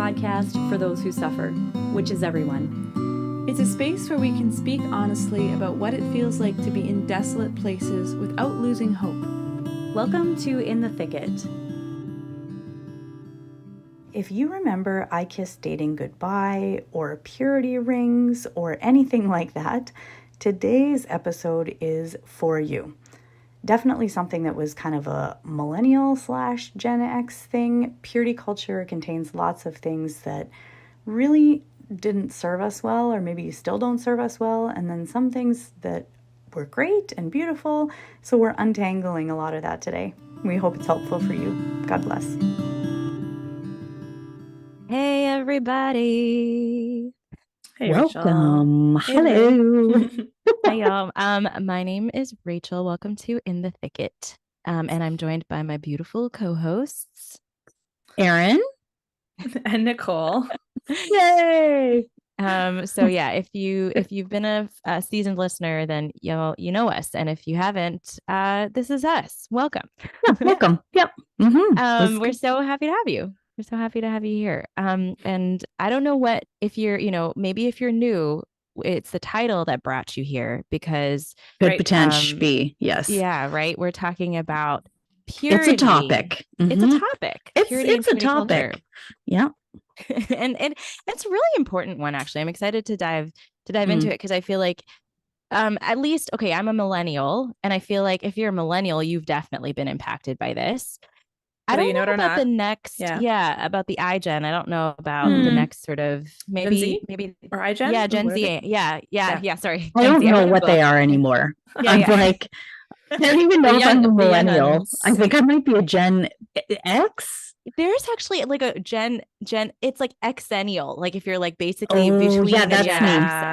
podcast for those who suffer, which is everyone. It's a space where we can speak honestly about what it feels like to be in desolate places without losing hope. Welcome to In the Thicket. If you remember I Kissed Dating Goodbye or Purity Rings or anything like that, today's episode is for you. Definitely something that was kind of a millennial/Gen X thing. Purity culture contains lots of things that really didn't serve us well, or maybe still don't serve us well, and then some things that were great and beautiful. So we're untangling a lot of that today. We hope it's helpful for you. God bless. Hey, everybody. Hey, welcome. Rachel. Hello. Hi, y'all. My name is Rachel. Welcome to In the Thicket. And I'm joined by my beautiful co-hosts, Erin. And Nicole. Yay. So yeah, if you've been a seasoned listener, then you know us. And if you haven't, this is us. Welcome. Yeah, welcome. Yep. Mm-hmm. We're so happy to have you. We're so happy to have you here. And I don't know what, if you're, maybe if you're new, it's the title that brought you here because could potentially be, yes. Yeah, right. We're talking about purity. It's a topic. Mm-hmm. It's a topic. It's a topic. Culture. Yeah. and it's a really important one, actually. I'm excited to dive into it because I feel like at least, okay, I'm a millennial, and I feel like if you're a millennial, you've definitely been impacted by this. I don't know about the next, about the iGen. I don't know about the next sort of maybe or iGen. Yeah, Gen Z. Yeah. Sorry, I don't know what they are anymore. I'm like, I don't even know if I'm a millennial. I think I might be a Gen X. There's actually like a Gen. It's like Xennial. Like if you're like basically between a Gen X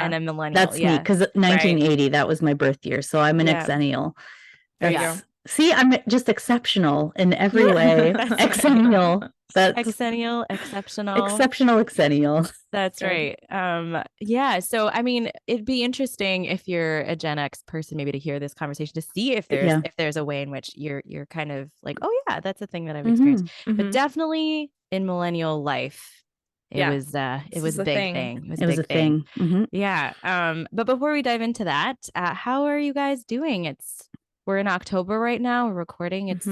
and a millennial. That's me because 1980 that was my birth year, so I'm an Xennial. There you go. See, I'm just exceptional in every way. Exennial. Exennial, exceptional. Exceptional. That's right. Yeah. So, I mean, it'd be interesting if you're a Gen X person, maybe to hear this conversation to see if there's a way in which you're kind of like, oh yeah, that's a thing that I've experienced. But definitely in millennial life, it was a big thing. It was a thing. Mm-hmm. Yeah. But before we dive into that, how are you guys doing? We're in October right now. We're recording. It's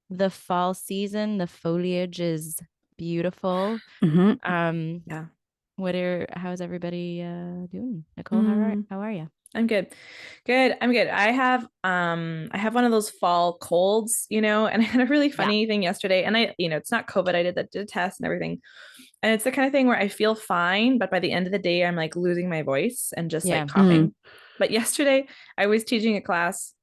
the fall season. The foliage is beautiful. How's everybody doing? Nicole, how are you? I'm good. I'm good. I have one of those fall colds, and I had a really funny thing yesterday, and it's not COVID. I did a test and everything. And it's the kind of thing where I feel fine, but by the end of the day, I'm like losing my voice and just like coughing. But yesterday I was teaching a class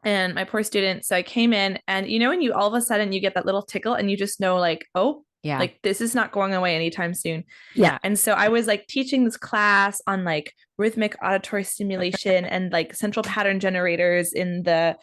and my poor student. So I came in and when you all of a sudden you get that little tickle and you just know like, oh, like this is not going away anytime soon. Yeah. And so I was like teaching this class on like rhythmic auditory stimulation and like central pattern generators in the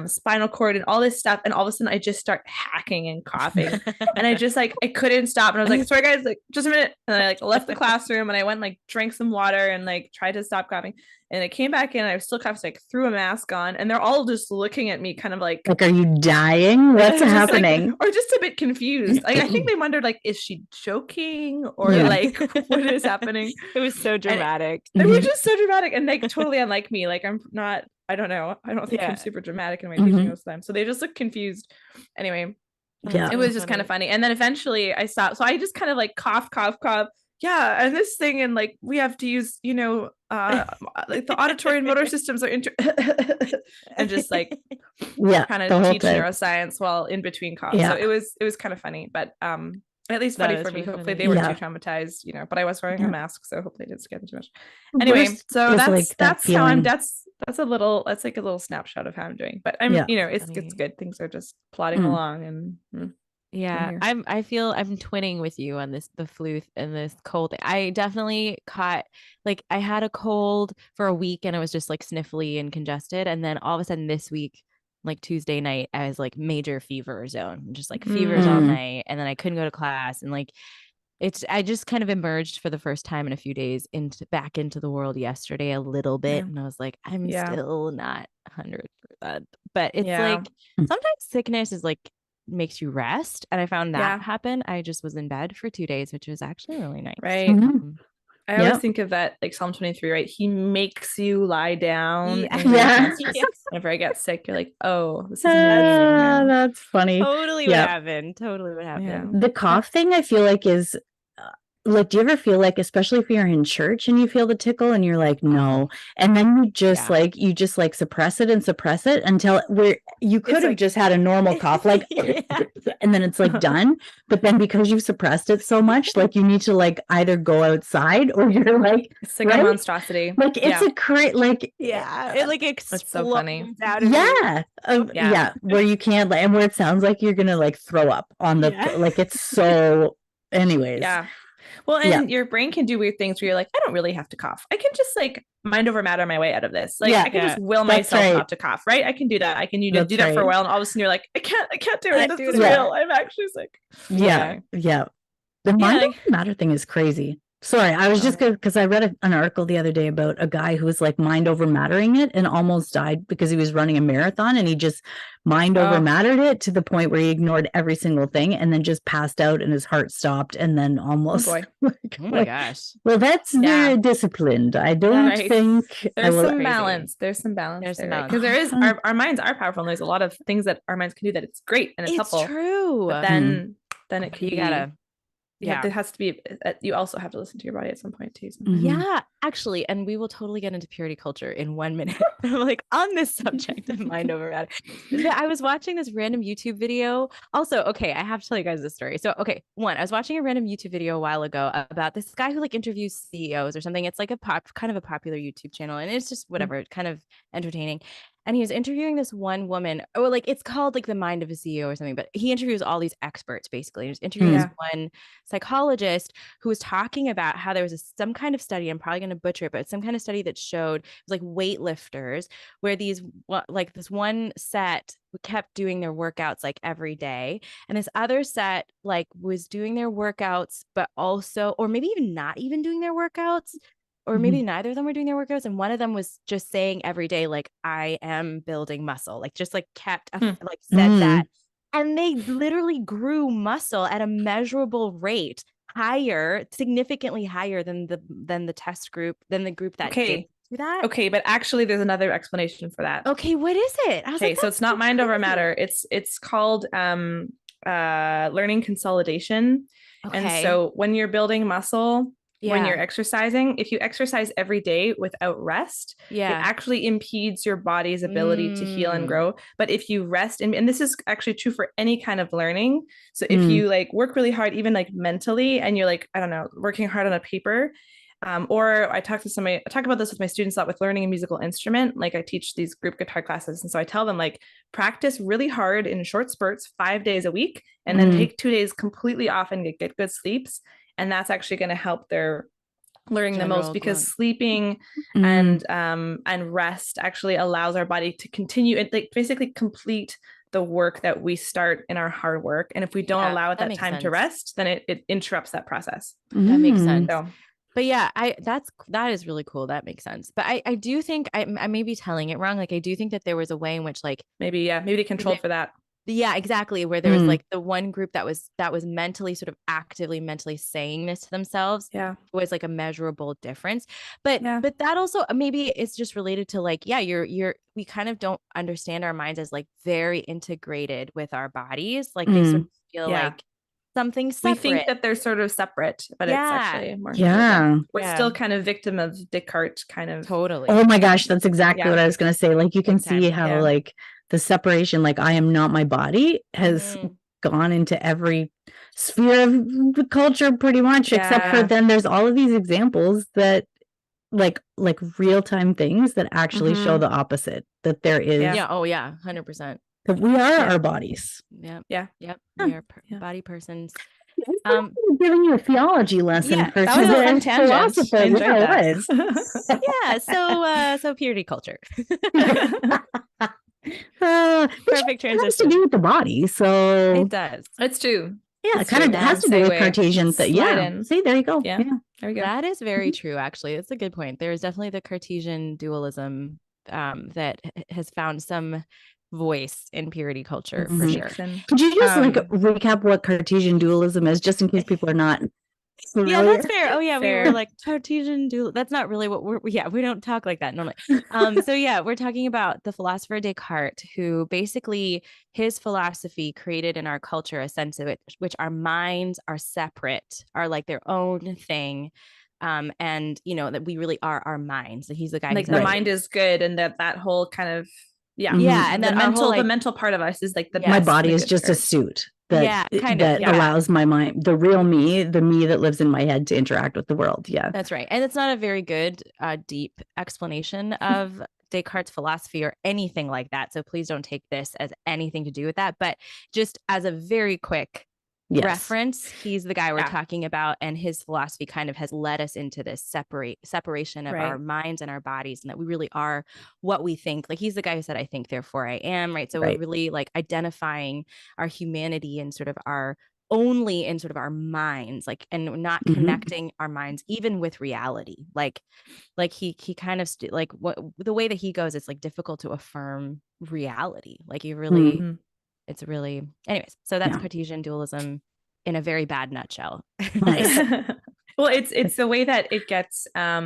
spinal cord and all this stuff. And all of a sudden I just start hacking and coughing and I just like, I couldn't stop. And I was like, sorry guys, like just a minute. And I like left the classroom and I went like drank some water and like tried to stop coughing. And I came back in and I was still coughing, so I threw a mask on and they're all just looking at me kind of like, are you dying? What's happening? Like, or just a bit confused. Like, I think they wondered like, is she joking or like what is happening? It was so dramatic. They were just so dramatic and like totally unlike me. Like I'm not, I don't know. I don't think I'm super dramatic in my teaching most of the time. So they just look confused. Anyway, it was just kind of funny. And then eventually I stopped. So I just kind of like cough. Yeah, and this thing, and like we have to use, like the auditory and motor systems are and just like kind of teach neuroscience while in between coughs. So it was kind of funny, but at least funny for me. Hopefully they were too traumatized, but I was wearing a mask, so hopefully it didn't scare them too much. Anyway, so that's how I'm. That's a little snapshot of how I'm doing. But I'm it's good. Things are just plodding along and. Yeah, I feel I'm twinning with you on the flu and this cold. I definitely caught, like, I had a cold for a week and I was just like sniffly and congested. And then all of a sudden this week, like Tuesday night, I was like major fever zone, just like fevers all night. And then I couldn't go to class. And like, I just kind of emerged for the first time in a few days back into the world yesterday a little bit. And I was like, I'm still not 100%. But it's like, sometimes sickness is like makes you rest. And I found that happen. I just was in bed for 2 days, which was actually really nice. Right. I always think of that, like Psalm 23, right? He makes you lie down. Whenever I get sick, you're like, oh, this is that's funny. Totally what happened. Yeah. The cough thing, I feel like is like, do you ever feel like, especially if you're in church and you feel the tickle and you're like, no, and then you just like suppress it until you could have just had a normal cough, like, and then it's like done. But then because you've suppressed it so much, like you need to like either go outside or you're like, it's like a monstrosity. Like it's a it like explodes. It's so funny. Out of where you can't like, and where it sounds like you're gonna like throw up on the like it's so. Anyways. Yeah. Well, and your brain can do weird things where you're like, I don't really have to cough. I can just like mind over matter my way out of this. Like I can just will myself not to cough, right? I can do that. I can do that for a while, and all of a sudden you're like, I can't do it. This is real. I'm actually sick. Yeah. The mind over matter thing is crazy. Sorry, I was just good because I read an article the other day about a guy who was like mind over mattering it and almost died because he was running a marathon and he just mind over mattered it to the point where he ignored every single thing and then just passed out and his heart stopped and then almost. Oh my gosh. Well, that's very disciplined. I don't think there's some balance. There's some balance because there is our minds are powerful and there's a lot of things that our minds can do that it's great and it's helpful. True. But then it could gotta. There has to be, you also have to listen to your body at some point too. Yeah, actually, and we will totally get into purity culture in 1 minute. I'm like on this subject of mind over matter. I was watching this random YouTube video. Also, okay, I have to tell you guys this story. So, okay, I was watching a random YouTube video a while ago about this guy who like interviews CEOs or something. It's like kind of a popular YouTube channel, and it's just whatever, kind of entertaining. And he was interviewing this one woman, or like it's called like the mind of a CEO or something, but he interviews all these experts basically. He was interviewing this one psychologist who was talking about how there was some kind of study, I'm probably going to butcher it, but some kind of study that showed it was like weightlifters where this one set kept doing their workouts like every day. And this other set like was doing their workouts, but also, or maybe even not even doing their workouts. Or maybe neither of them were doing their workouts. And one of them was just saying every day, like, I am building muscle, like just like kept like said that. And they literally grew muscle at a measurable rate, significantly higher than the test group, than the group that did that. Okay, but actually there's another explanation for that. Okay, what is it? Okay, so it's not mind over matter. It's called learning consolidation. Okay. And so when you're building muscle, when you're exercising, if you exercise every day without rest, it actually impedes your body's ability to heal and grow. But if you rest, and this is actually true for any kind of learning. So if you like work really hard, even like mentally, and you're like, I don't know, working hard on a paper, or I talk about this with my students a lot with learning a musical instrument. Like I teach these group guitar classes. And so I tell them like, practice really hard in short spurts, 5 days a week, and then take 2 days completely off and get good sleeps. And that's actually going to help their learning the most because sleeping and rest actually allows our body to continue and like basically complete the work that we start in our hard work. And if we don't allow it that time to rest, then it interrupts that process. That makes sense. So, but yeah, that is really cool. That makes sense. But I do think I may be telling it wrong. Like I do think that there was a way in which like maybe they controlled for that. Yeah, exactly. Where there was like the one group that was mentally sort of actively mentally saying this to themselves was like a measurable difference. But that also maybe it's just related to like, we kind of don't understand our minds as like very integrated with our bodies. Like they sort of feel like something separate. We think that they're sort of separate, but it's actually more. We're still kind of victim of Descartes kind of. Totally. Oh my gosh, that's exactly what I was going to say. Like you can see how like the separation, like I am not my body, has gone into every sphere of the culture pretty much, except for then there's all of these examples that like real-time things that actually show the opposite, that there is. 100%. That we are our bodies. We are body persons. Giving you a theology lesson for that was a fun tangent. So purity culture. Perfect transition. It has to do with the body, so it does. It's true. Yeah, it kind of has to do with Cartesian. See, there you go. Yeah, there we go. That is very true. Actually, it's a good point. There is definitely the Cartesian dualism that has found some voice in purity culture for Mhm. sure. Could you just recap what Cartesian dualism is, just in case people are not familiar? Yeah, that's fair. Oh yeah, Fair. we were like Cartesian dualism. That's not really what we don't talk like that normally. So yeah, we're talking about the philosopher Descartes, who basically his philosophy created in our culture a sense of it, which our minds are separate, are like their own thing. And you know that we really are our minds. So he's the guy like the mind is good, and that whole kind of and the then the mental part of us is like the my best, body is just part. a suit that that allows my mind, the real me, the me that lives in my head, to interact with the world. Yeah, that's right. And it's not a very good deep explanation of Descartes' philosophy or anything like that, so please don't take this as anything to do with that, but just as a very quick reference, he's the guy we're talking about, and his philosophy kind of has led us into this separation of our minds and our bodies, and that we really are what we think. Like he's the guy who said, I think, therefore I am, right? So we're really like identifying our humanity and sort of our only in sort of our minds, like, and not connecting our minds even with reality. Like he kind of like what the way that he goes, it's like difficult to affirm reality. Like you really it's really, anyways, so that's Cartesian dualism in a very bad nutshell. Nice. Well, it's the way that it gets not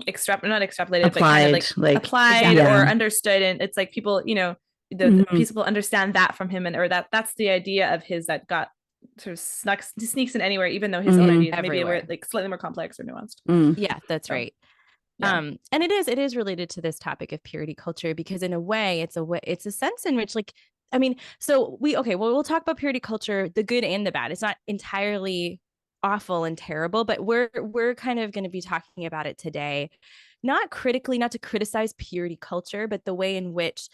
extrapolated, applied, but kind of like applied or understood. And it's like people, you know, the people understand that from him, and or that's the idea of his that got sort of sneaks in anywhere, even though his own ideas maybe were like slightly more complex or nuanced. Yeah, that's right. And it is related to this topic of purity culture, because in a way it's a sense in which, like, I mean, so we'll talk about purity culture, the good and the bad. It's not entirely awful and terrible, but we're kind of going to be talking about it today, not critically, not to criticize purity culture, but the way in which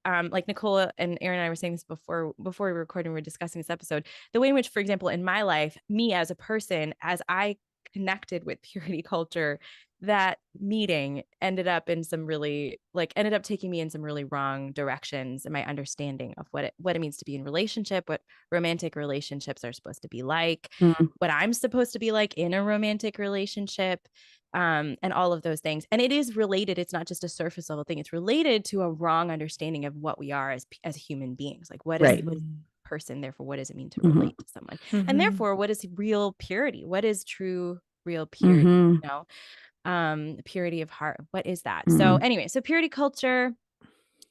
like Nicole and Aaron and I were saying this before we were recording, we were discussing this episode, the way in which, for example, in my life, me as a person, as I connected with purity culture, that meeting ended up taking me in some really wrong directions in my understanding of what it means to be in relationship, what romantic relationships are supposed to be like, what I'm supposed to be like in a romantic relationship, and all of those things. And it is related. It's not just a surface level thing. It's related to a wrong understanding of what we are as human beings. Like what is person, therefore what does it mean to relate to someone, and therefore what is real purity, what is true real purity, you know, purity of heart, what is that? So anyway, so purity culture,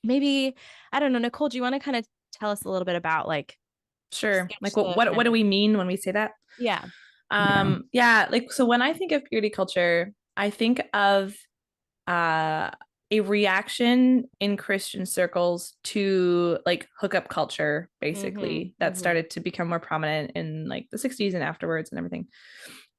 maybe, I don't know, Nicole, do you want to kind of tell us a little bit about like like what do we mean when we say that? Like, so when I think of purity culture, I think of a reaction in Christian circles to like hookup culture, basically, that started to become more prominent in like the 60s and afterwards and everything.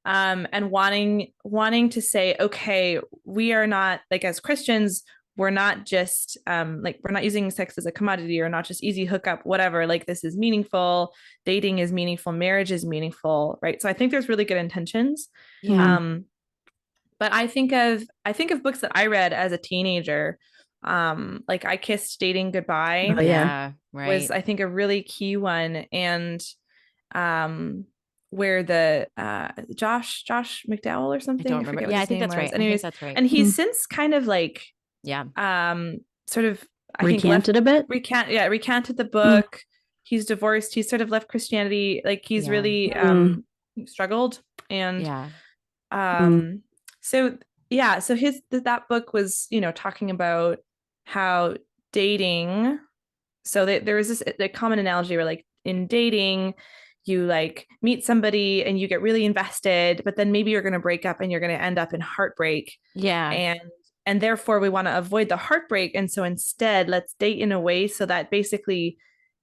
And wanting to say, okay, we are not, like, as Christians, we're not just like, we're not using sex as a commodity or not just easy hookup, whatever. Like, this is meaningful. Dating is meaningful. Marriage is meaningful, right? So I think there's really good intentions. But I think of books that I read as a teenager. Like I Kissed Dating Goodbye. Was, I think, a really key one. And where the Josh McDowell or something. I don't remember. I think that's right. Anyways, that's right. And he's since kind of like sort of recanted a bit. Recanted the book. He's divorced. He's sort of left Christianity. Like he's really struggled. And so that book was, you know, talking about how dating. So there was the common analogy where, like, in dating, you like meet somebody and you get really invested, but then maybe you're going to break up and you're going to end up in heartbreak. And therefore we want to avoid the heartbreak. And so instead, let's date in a way so that basically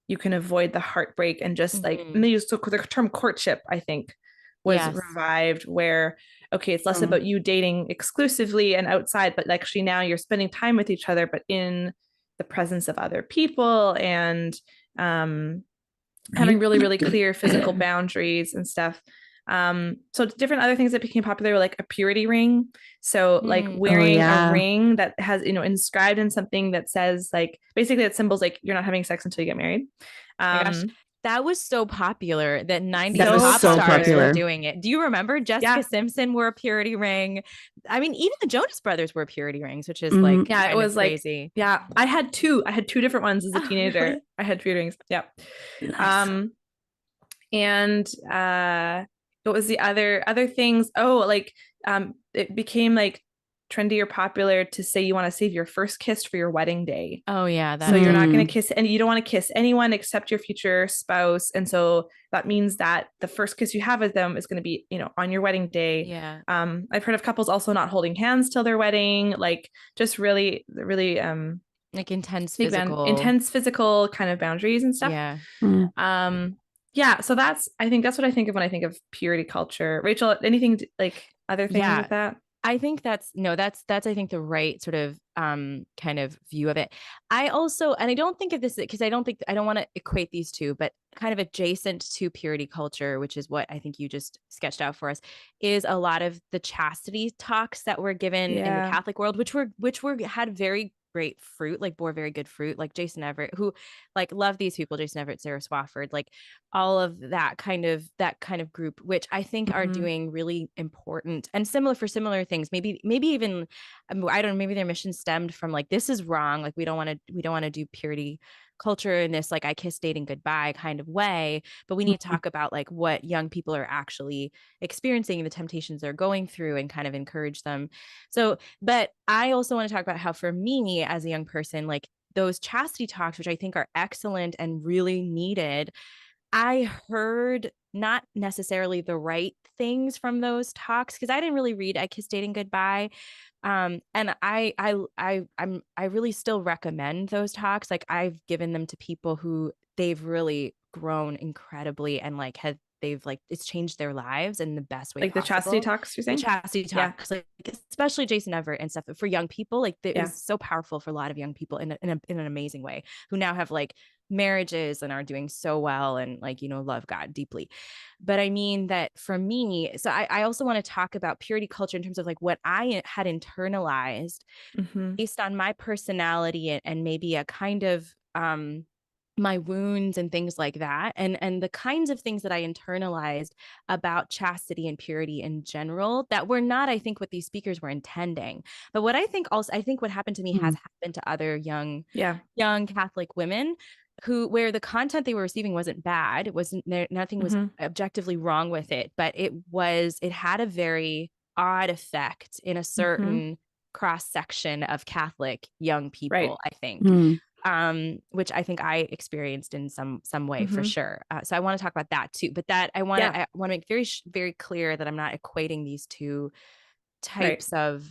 you can avoid the heartbreak, and just like, and they used the term courtship, I think, was revived, where, okay, it's less about you dating exclusively and outside, but actually now you're spending time with each other, but in the presence of other people, and having really, really clear physical boundaries and stuff. So different other things that became popular were like a purity ring. So like wearing a ring that has, you know, inscribed in something that says, like, basically that symbols like you're not having sex until you get married. That was so popular that 90s That was pop so stars popular. were doing it. Do you remember Jessica Simpson wore a purity ring? I mean, even the Jonas Brothers wore purity rings, which is like it was crazy. Like, yeah, I had two different ones as a teenager. Really? I had purity rings. Yeah. Nice. And what was the other things? Oh, like it became like trendy or popular to say you want to save your first kiss for your wedding day. Oh yeah, so you're not going to kiss, and you don't want to kiss anyone except your future spouse, and so that means that the first kiss you have with them is going to be, you know, on your wedding day. Yeah. I've heard of couples also not holding hands till their wedding, like just really like intense physical kind of boundaries and stuff. Yeah. Yeah, so I think that's what I think of when I think of purity culture. Rachel, anything like other things with that? I think that's I think the right sort of kind of view of it. I also, and I don't think of this because I don't want to equate these two, but kind of adjacent to purity culture, which is what I think you just sketched out for us, is a lot of the chastity talks that were given in the Catholic world, which had very great fruit, like bore very good fruit, like Jason Everett, who like love these people, Jason Everett, Sarah Swafford, like all of that kind of group, which I think are doing really important and similar things. Maybe even, I don't know, maybe their mission stemmed from like, this is wrong. Like we don't want to do purity culture in this like I kiss dating goodbye kind of way, but we need to talk about like what young people are actually experiencing, the temptations they're going through, and kind of encourage them. So, but I also want to talk about how for me as a young person, like those chastity talks, which I think are excellent and really needed, I heard not necessarily the right things from those talks because I didn't really read I Kiss Dating Goodbye. And I really still recommend those talks. Like I've given them to people who they've really grown incredibly and like they've like it's changed their lives in the best way like possible. The chastity talks, you're saying? The chastity talks, like especially Jason Everett and stuff for young people. Like it was so powerful for a lot of young people in an amazing way, who now have like marriages and are doing so well and like, you know, love God deeply. But I mean that for me, so I also want to talk about purity culture in terms of like what I had internalized based on my personality and maybe a kind of my wounds and things like that, and the kinds of things that I internalized about chastity and purity in general that were not, I think, what these speakers were intending. But what I think what happened to me has happened to other young Catholic women where the content they were receiving wasn't bad. It wasn't nothing was objectively wrong with it, but it had a very odd effect in a certain cross section of Catholic young people, I think. Which I think I experienced in some way for sure. So I want to talk about that too, but that I want to make very, very clear that I'm not equating these two types of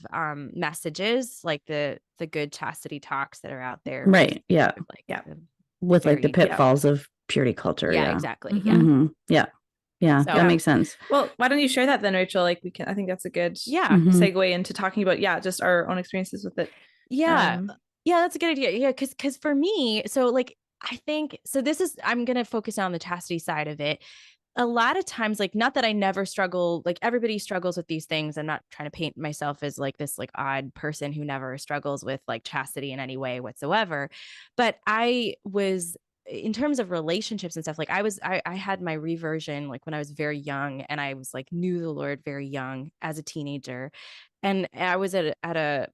messages, like the good chastity talks that are out there. Right. Yeah. With very, like the pitfalls of purity culture. Yeah, exactly. Yeah. So, that makes sense. Well, why don't you share that then, Rachel? Like I think that's a good segue into talking about, just our own experiences with it. Yeah, that's a good idea. Yeah, because for me, so like, I think, so I'm going to focus on the chastity side of it. A lot of times, like, not that I never struggle, like everybody struggles with these things. I'm not trying to paint myself as like this like odd person who never struggles with like chastity in any way whatsoever. But I was, in terms of relationships and stuff, like I had my reversion like when I was very young, and I was like knew the Lord very young as a teenager. And I was at a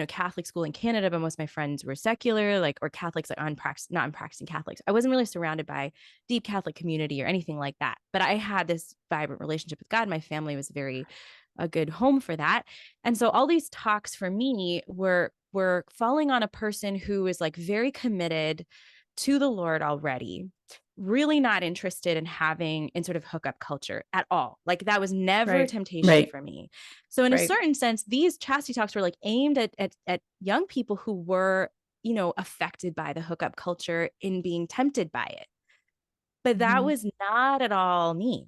Catholic school in Canada, but most of my friends were secular, like, or Catholics, like not practicing Catholics. I wasn't really surrounded by deep Catholic community or anything like that, but I had this vibrant relationship with God. My family was a good home for that. And so all these talks for me were falling on a person who is like very committed to the Lord already, really not interested in sort of hookup culture at all. Like that was never a temptation for me. So in a certain sense, these chastity talks were like aimed at young people who were, affected by the hookup culture in being tempted by it. But that was not at all me.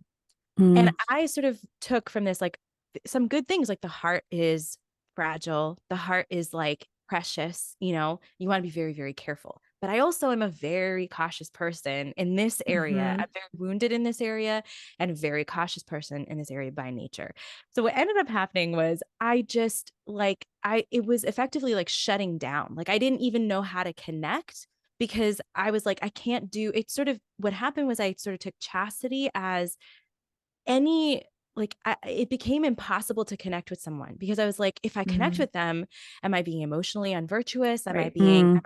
And I sort of took from this, like some good things, like the heart is fragile. The heart is like precious, you want to be very, very careful. But I also am a very cautious person in this area. I'm very wounded in this area and a very cautious person in this area by nature. So what ended up happening was it was effectively like shutting down. Like I didn't even know how to connect because I was like, I can't do it. Sort of what happened was I sort of took chastity as any, like, it became impossible to connect with someone because I was like, if I connect with them, am I being emotionally unvirtuous? Am I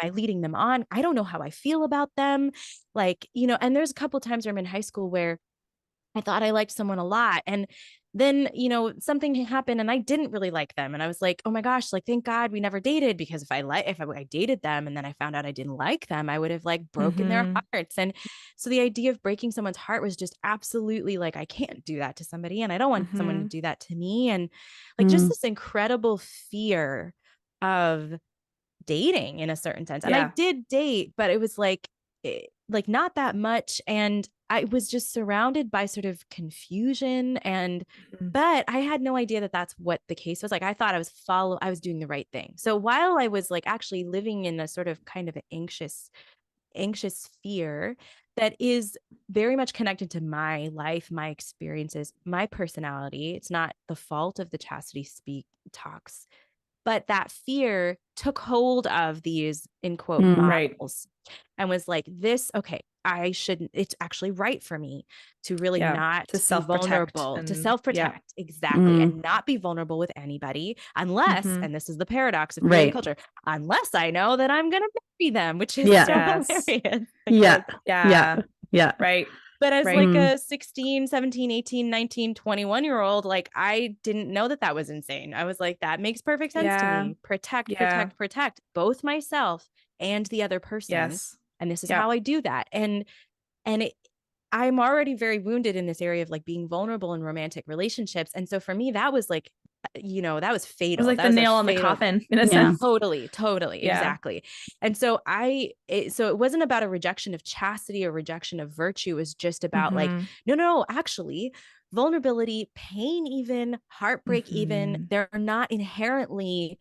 leading them on? I don't know how I feel about them. Like, you know, and there's a couple times where I'm in high school where I thought I liked someone a lot. And then, you know, something happened and I didn't really like them. And I was like, oh my gosh, like, thank God we never dated, because if I dated them and then I found out I didn't like them, I would have like broken their hearts. And so the idea of breaking someone's heart was just absolutely like, I can't do that to somebody. And I don't want someone to do that to me. And like, just this incredible fear of dating in a certain sense. And I did date, but it was like not that much. And I was just surrounded by sort of confusion and, but I had no idea that that's what the case was. Like, I thought I was doing the right thing. So while I was like actually living in a sort of kind of anxious fear that is very much connected to my life, my experiences, my personality, it's not the fault of the chastity talks, but that fear took hold of these, in quote, models and was like, this, okay, it's actually right for me to really not to be vulnerable, to self-protect. Exactly. And not be vulnerable with anybody unless, and this is the paradox of purity culture, unless I know that I'm going to marry them, which is so hilarious. Right. But as like a 16, 17, 18, 19, 21-year-old, like, I didn't know that was insane. I was like, that makes perfect sense to me. Protect both myself and the other person. Yes. And this is how I do that. And I'm already very wounded in this area of like being vulnerable in romantic relationships. And so for me, that was like, you know, that was fatal. It was like the nail on the coffin in a sense. Totally. Exactly. And so so it wasn't about a rejection of chastity or rejection of virtue. It was just about like, no, actually vulnerability, pain, even heartbreak, even, they're not inherently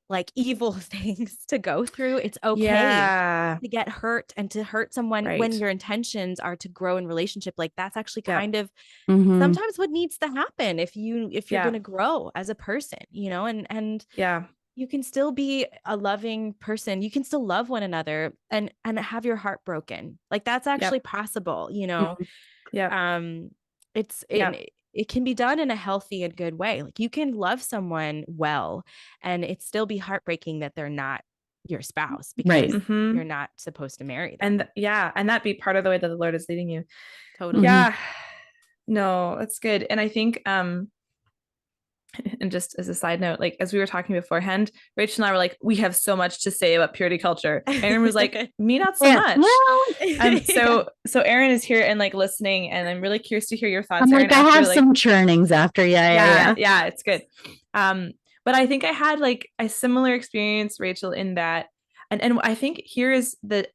like evil things to go through. It's okay to get hurt and to hurt someone when your intentions are to grow in relationship. Like, that's actually kind of sometimes what needs to happen if you're going to grow as a person, you know, and you can still be a loving person. You can still love one another and have your heart broken. Like, that's actually possible, you know? It can be done in a healthy and good way. Like, you can love someone well and it still be heartbreaking that they're not your spouse because you're not supposed to marry them. And that be part of the way that the Lord is leading you. Totally. Yeah. No, that's good. And I think, and just as a side note, like, as we were talking beforehand, Rachel and I were like, we have so much to say about purity culture. Aaron was like, me, not so much. Well, so Aaron is here and like listening, and I'm really curious to hear your thoughts. I'm like, Aaron, I have some churnings after. Yeah. It's good. But I think I had like a similar experience, Rachel, in that, and I think here is the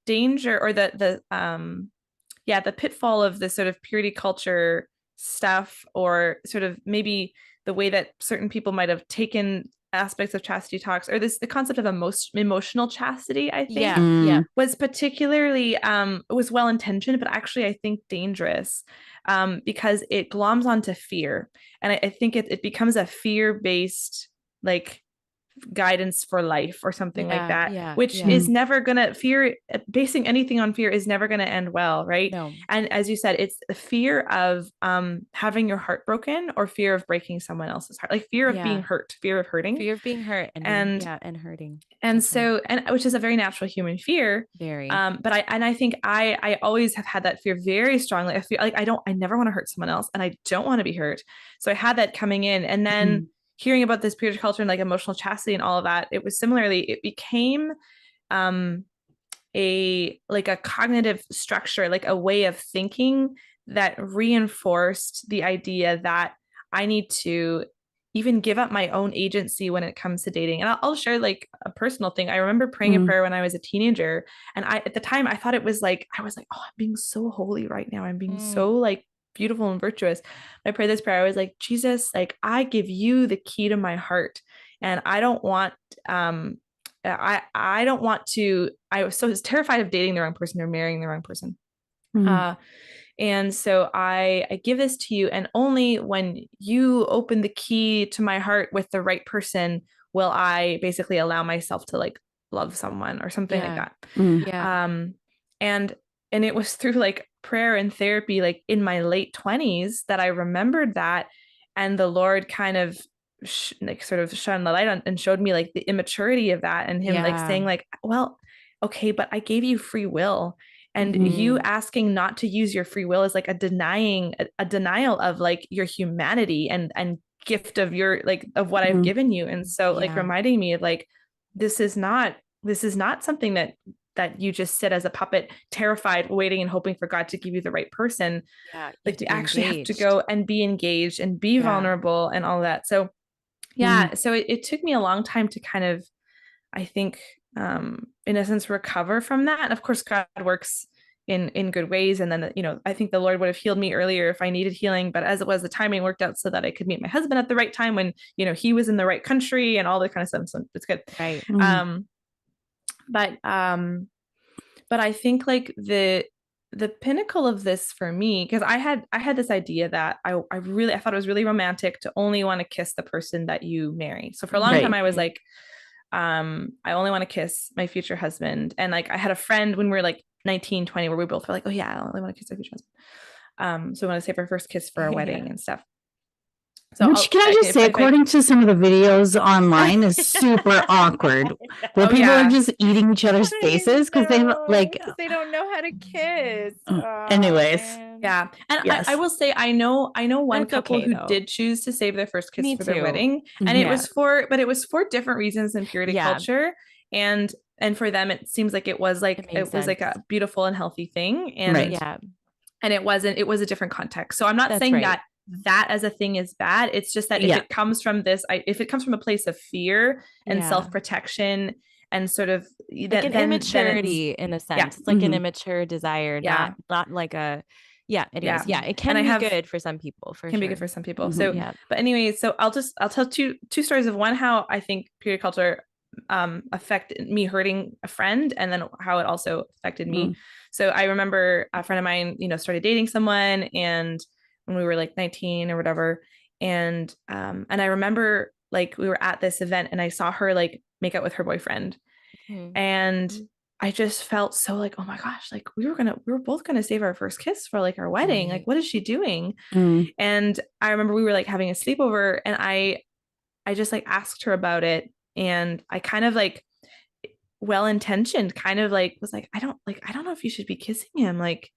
danger, or the pitfall of this sort of purity culture stuff, or sort of maybe the way that certain people might have taken aspects of chastity talks, or the concept of emotional chastity, I think was particularly was well-intentioned, but actually I think dangerous, because it gloms onto fear. And I think it becomes a fear-based like guidance for life or something like that, which is never gonna basing anything on fear is never gonna end well, right? No. And as you said, it's the fear of having your heart broken, or fear of breaking someone else's heart, like fear of being hurt, fear of hurting, fear of being hurt and hurting, and so, and which is a very natural human fear. Very. But I think I always have had that fear very strongly. I feel like I never want to hurt someone else, and I don't want to be hurt. So I had that coming in, and then hearing about this purity culture and like emotional chastity and all of that, it was similarly, it became a cognitive structure, like a way of thinking that reinforced the idea that I need to even give up my own agency when it comes to dating. And I'll share like a personal thing. I remember praying a prayer when I was a teenager, and at the time I thought it was like, I was like, oh, I'm being so holy right now. I'm being so like beautiful and virtuous. I prayed this prayer. I was like, Jesus, like, I give you the key to my heart, and I don't want I don't want to, I was terrified of dating the wrong person or marrying the wrong person. And so I give this to you, and only when you open the key to my heart with the right person will I basically allow myself to like love someone or something like that. Yeah. And it was through like prayer and therapy, like in my late 20s, that I remembered that. And the Lord kind of sort of shone the light on and showed me like the immaturity of that, and him like saying like, well, okay, but I gave you free will, and you asking not to use your free will is like a denial of like your humanity and gift of your like of what I've given you. And so like reminding me of like, this is not something that you just sit as a puppet, terrified, waiting and hoping for God to give you the right person. Like you actually have to go and be engaged and be vulnerable and all that. So so it took me a long time to kind of, I think, in a sense, recover from that. And of course, God works in good ways. And then, I think the Lord would have healed me earlier if I needed healing. But as it was, the timing worked out so that I could meet my husband at the right time when, he was in the right country and all that kind of stuff. So it's good. Right. But I think like the pinnacle of this for me, because I had this idea that I thought it was really romantic to only want to kiss the person that you marry. So for a long time I was like, I only want to kiss my future husband. And like I had a friend when we were like 19, 20, where we both were like, oh yeah, I only want to kiss my future husband. So we want to save our first kiss for our wedding and stuff. So which can I just say, according to some of the videos online, is super awkward. Where people are just eating each other's faces because they don't know how to kiss. Anyways, yeah, and I will say I know one couple who did choose to save their first kiss for their wedding, and it was for different reasons in purity culture, and for them it seems like it was like a beautiful and healthy thing, and and it was a different context. So I'm not saying that as a thing is bad. It's just that if it comes from a place of fear and self-protection and sort of like an immaturity in a sense, it's like an immature desire, not like a anyways, it can be good for some people, be good for some people. So but anyway, so I'll tell two stories of one, how I think period culture affected me hurting a friend, and then how it also affected me. So I remember a friend of mine, started dating someone, and when we were like 19 or whatever. And I remember like we were at this event and I saw her like make out with her boyfriend. And I just felt so like, oh my gosh, like we were both gonna save our first kiss for like our wedding. Like, what is she doing? And I remember we were like having a sleepover, and I just like asked her about it. And I kind of like well-intentioned kind of like was like, I don't know if you should be kissing him. Like,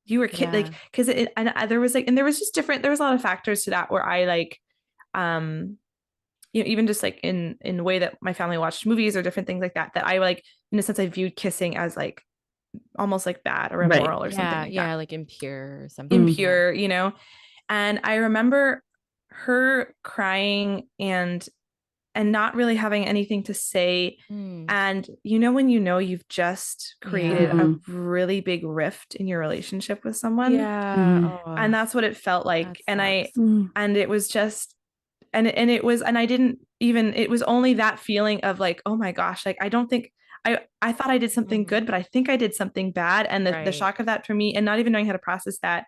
you were like, because there was a lot of factors to that where I like, even just like in the way that my family watched movies or different things like that I like, in a sense, I viewed kissing as like almost like bad or immoral or something like that. Like impure or something. Impure, and I remember her crying and not really having anything to say. And when you've just created a really big rift in your relationship with someone. And that's what it felt like. And it was just, and it was, and I didn't even, it was only that feeling of like, oh my gosh, like, I don't think I thought I did something good, but I think I did something bad. And the shock of that for me, and not even knowing how to process that,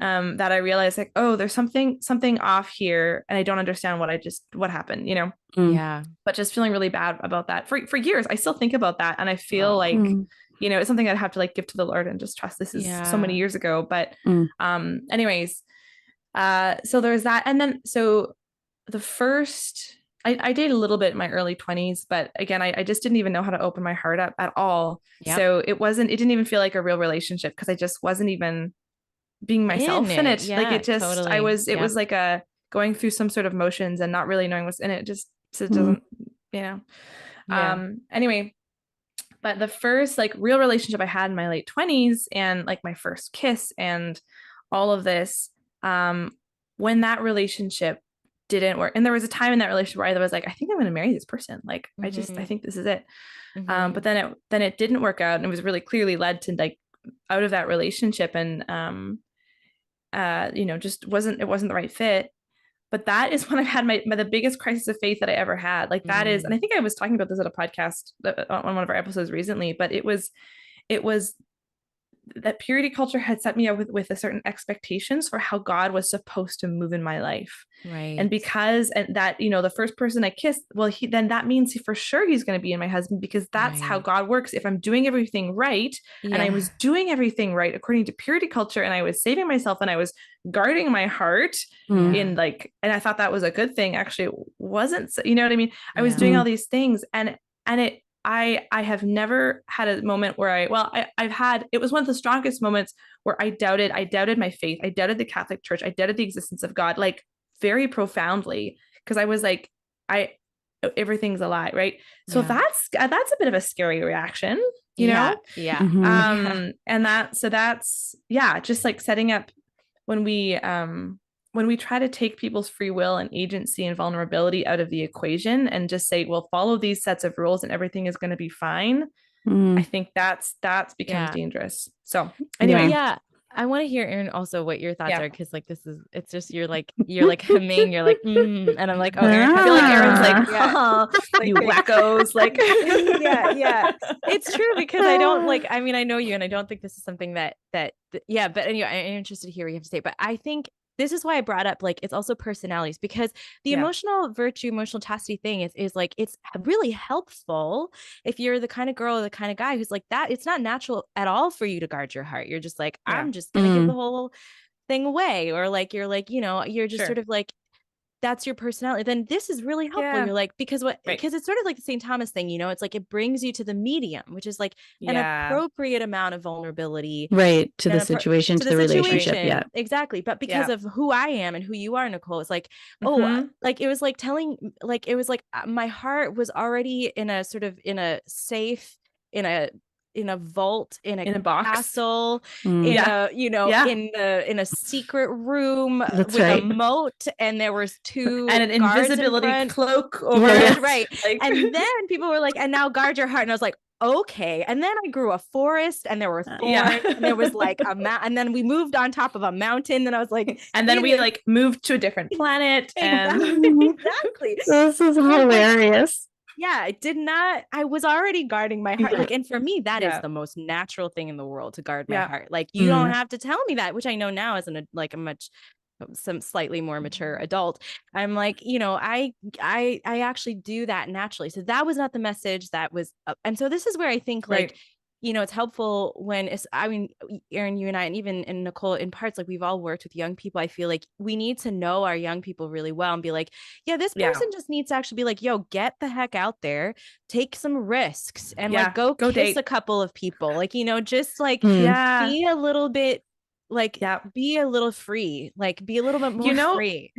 that I realized like, oh, there's something off here, and I don't understand what happened, but just feeling really bad about that for years. I still think about that, and I feel like it's something I'd have to like give to the Lord and just trust. This is so many years ago, but anyways, so there's that. And then so the first, I dated a little bit in my early 20s, but again, I just didn't even know how to open my heart up at all. So it didn't even feel like a real relationship, because I just wasn't even being myself in it. Like it just, totally. It was like a going through some sort of motions and not really knowing what's in it. It doesn't, anyway, but the first like real relationship I had in my late 20s, and like my first kiss and all of this, when that relationship didn't work, and there was a time in that relationship where I was like, I think I'm going to marry this person. Like, I think this is it. But then it didn't work out, and it was really clearly led to like out of that relationship, and just wasn't the right fit. But that is when I've had the biggest crisis of faith that I ever had. Like that is, and I think I was talking about this at a podcast on one of our episodes recently, but it was that purity culture had set me up with a certain expectations for how God was supposed to move in my life. Right. And because, and that, you know, the first person I kissed, well, then that means for sure he's going to be my husband, because that's how God works. If I'm doing everything right, and I was doing everything right according to purity culture, and I was saving myself, and I was guarding my heart in like, and I thought that was a good thing. Actually, it wasn't, you know what I mean? I was doing all these things, and I have never had a moment where I've had, it was one of the strongest moments where I doubted my faith. I doubted the Catholic Church. I doubted the existence of God, like very profoundly, because I was like, everything's a lie. Right. So that's a bit of a scary reaction, you know? Yeah. And that's just like setting up when we try to take people's free will and agency and vulnerability out of the equation and just say, well, follow these sets of rules and everything is going to be fine. I think that's becomes dangerous. So anyway. Yeah. I want to hear, Erin, also what your thoughts are, because like it's just you're like humming, you're like, and I'm like, oh, Erin, I feel like Erin's like, you wackos, like, yeah. It's true, because I don't like. I mean, I know you, and I don't think this is something that. But anyway, I'm interested to hear what you have to say. But I think this is why I brought up, like, it's also personalities, because the emotional virtue, emotional chastity thing is like, it's really helpful if you're the kind of girl or the kind of guy who's like that. It's not natural at all for you to guard your heart. You're just like, I'm just gonna give the whole thing away, or like, you're like, you know, you're just sort of like, that's your personality. Then this is really helpful. You're like, because it's sort of like the St. Thomas thing, you know, it's like, it brings you to the medium, which is like an appropriate amount of vulnerability, right, to the situation, to the relationship. Yeah, exactly. But because of who I am and who you are, Nicole, it's like, like, it was like telling, like, it was like my heart was already in a sort of in a safe, in a vault, in a box, castle, in a, you know, in a secret room with a moat, and there was two and an invisibility cloak over it. Right. Like, and then people were like, and now guard your heart. And I was like, okay. And then I grew a forest, and there were thorns, and there was like a and then we moved on top of a mountain, and I was like, and then we like moved to a different planet. Exactly. This is hilarious. Yeah, I was already guarding my heart. Like, and for me, that is the most natural thing in the world, to guard my heart. Like, you don't have to tell me that, which I know now as some slightly more mature adult. I'm like, you know, I actually do that naturally. So that was not the message that was, and so this is where I think like, you know, it's helpful when I mean, Erin, you and I, and even in Nicole, in parts, like, we've all worked with young people. I feel like we need to know our young people really well and be like, yeah, this person just needs to actually be like, yo, get the heck out there, take some risks, and like go kiss date a couple of people. Like, you know, just like be a little bit like, be a little free, like be a little bit more free.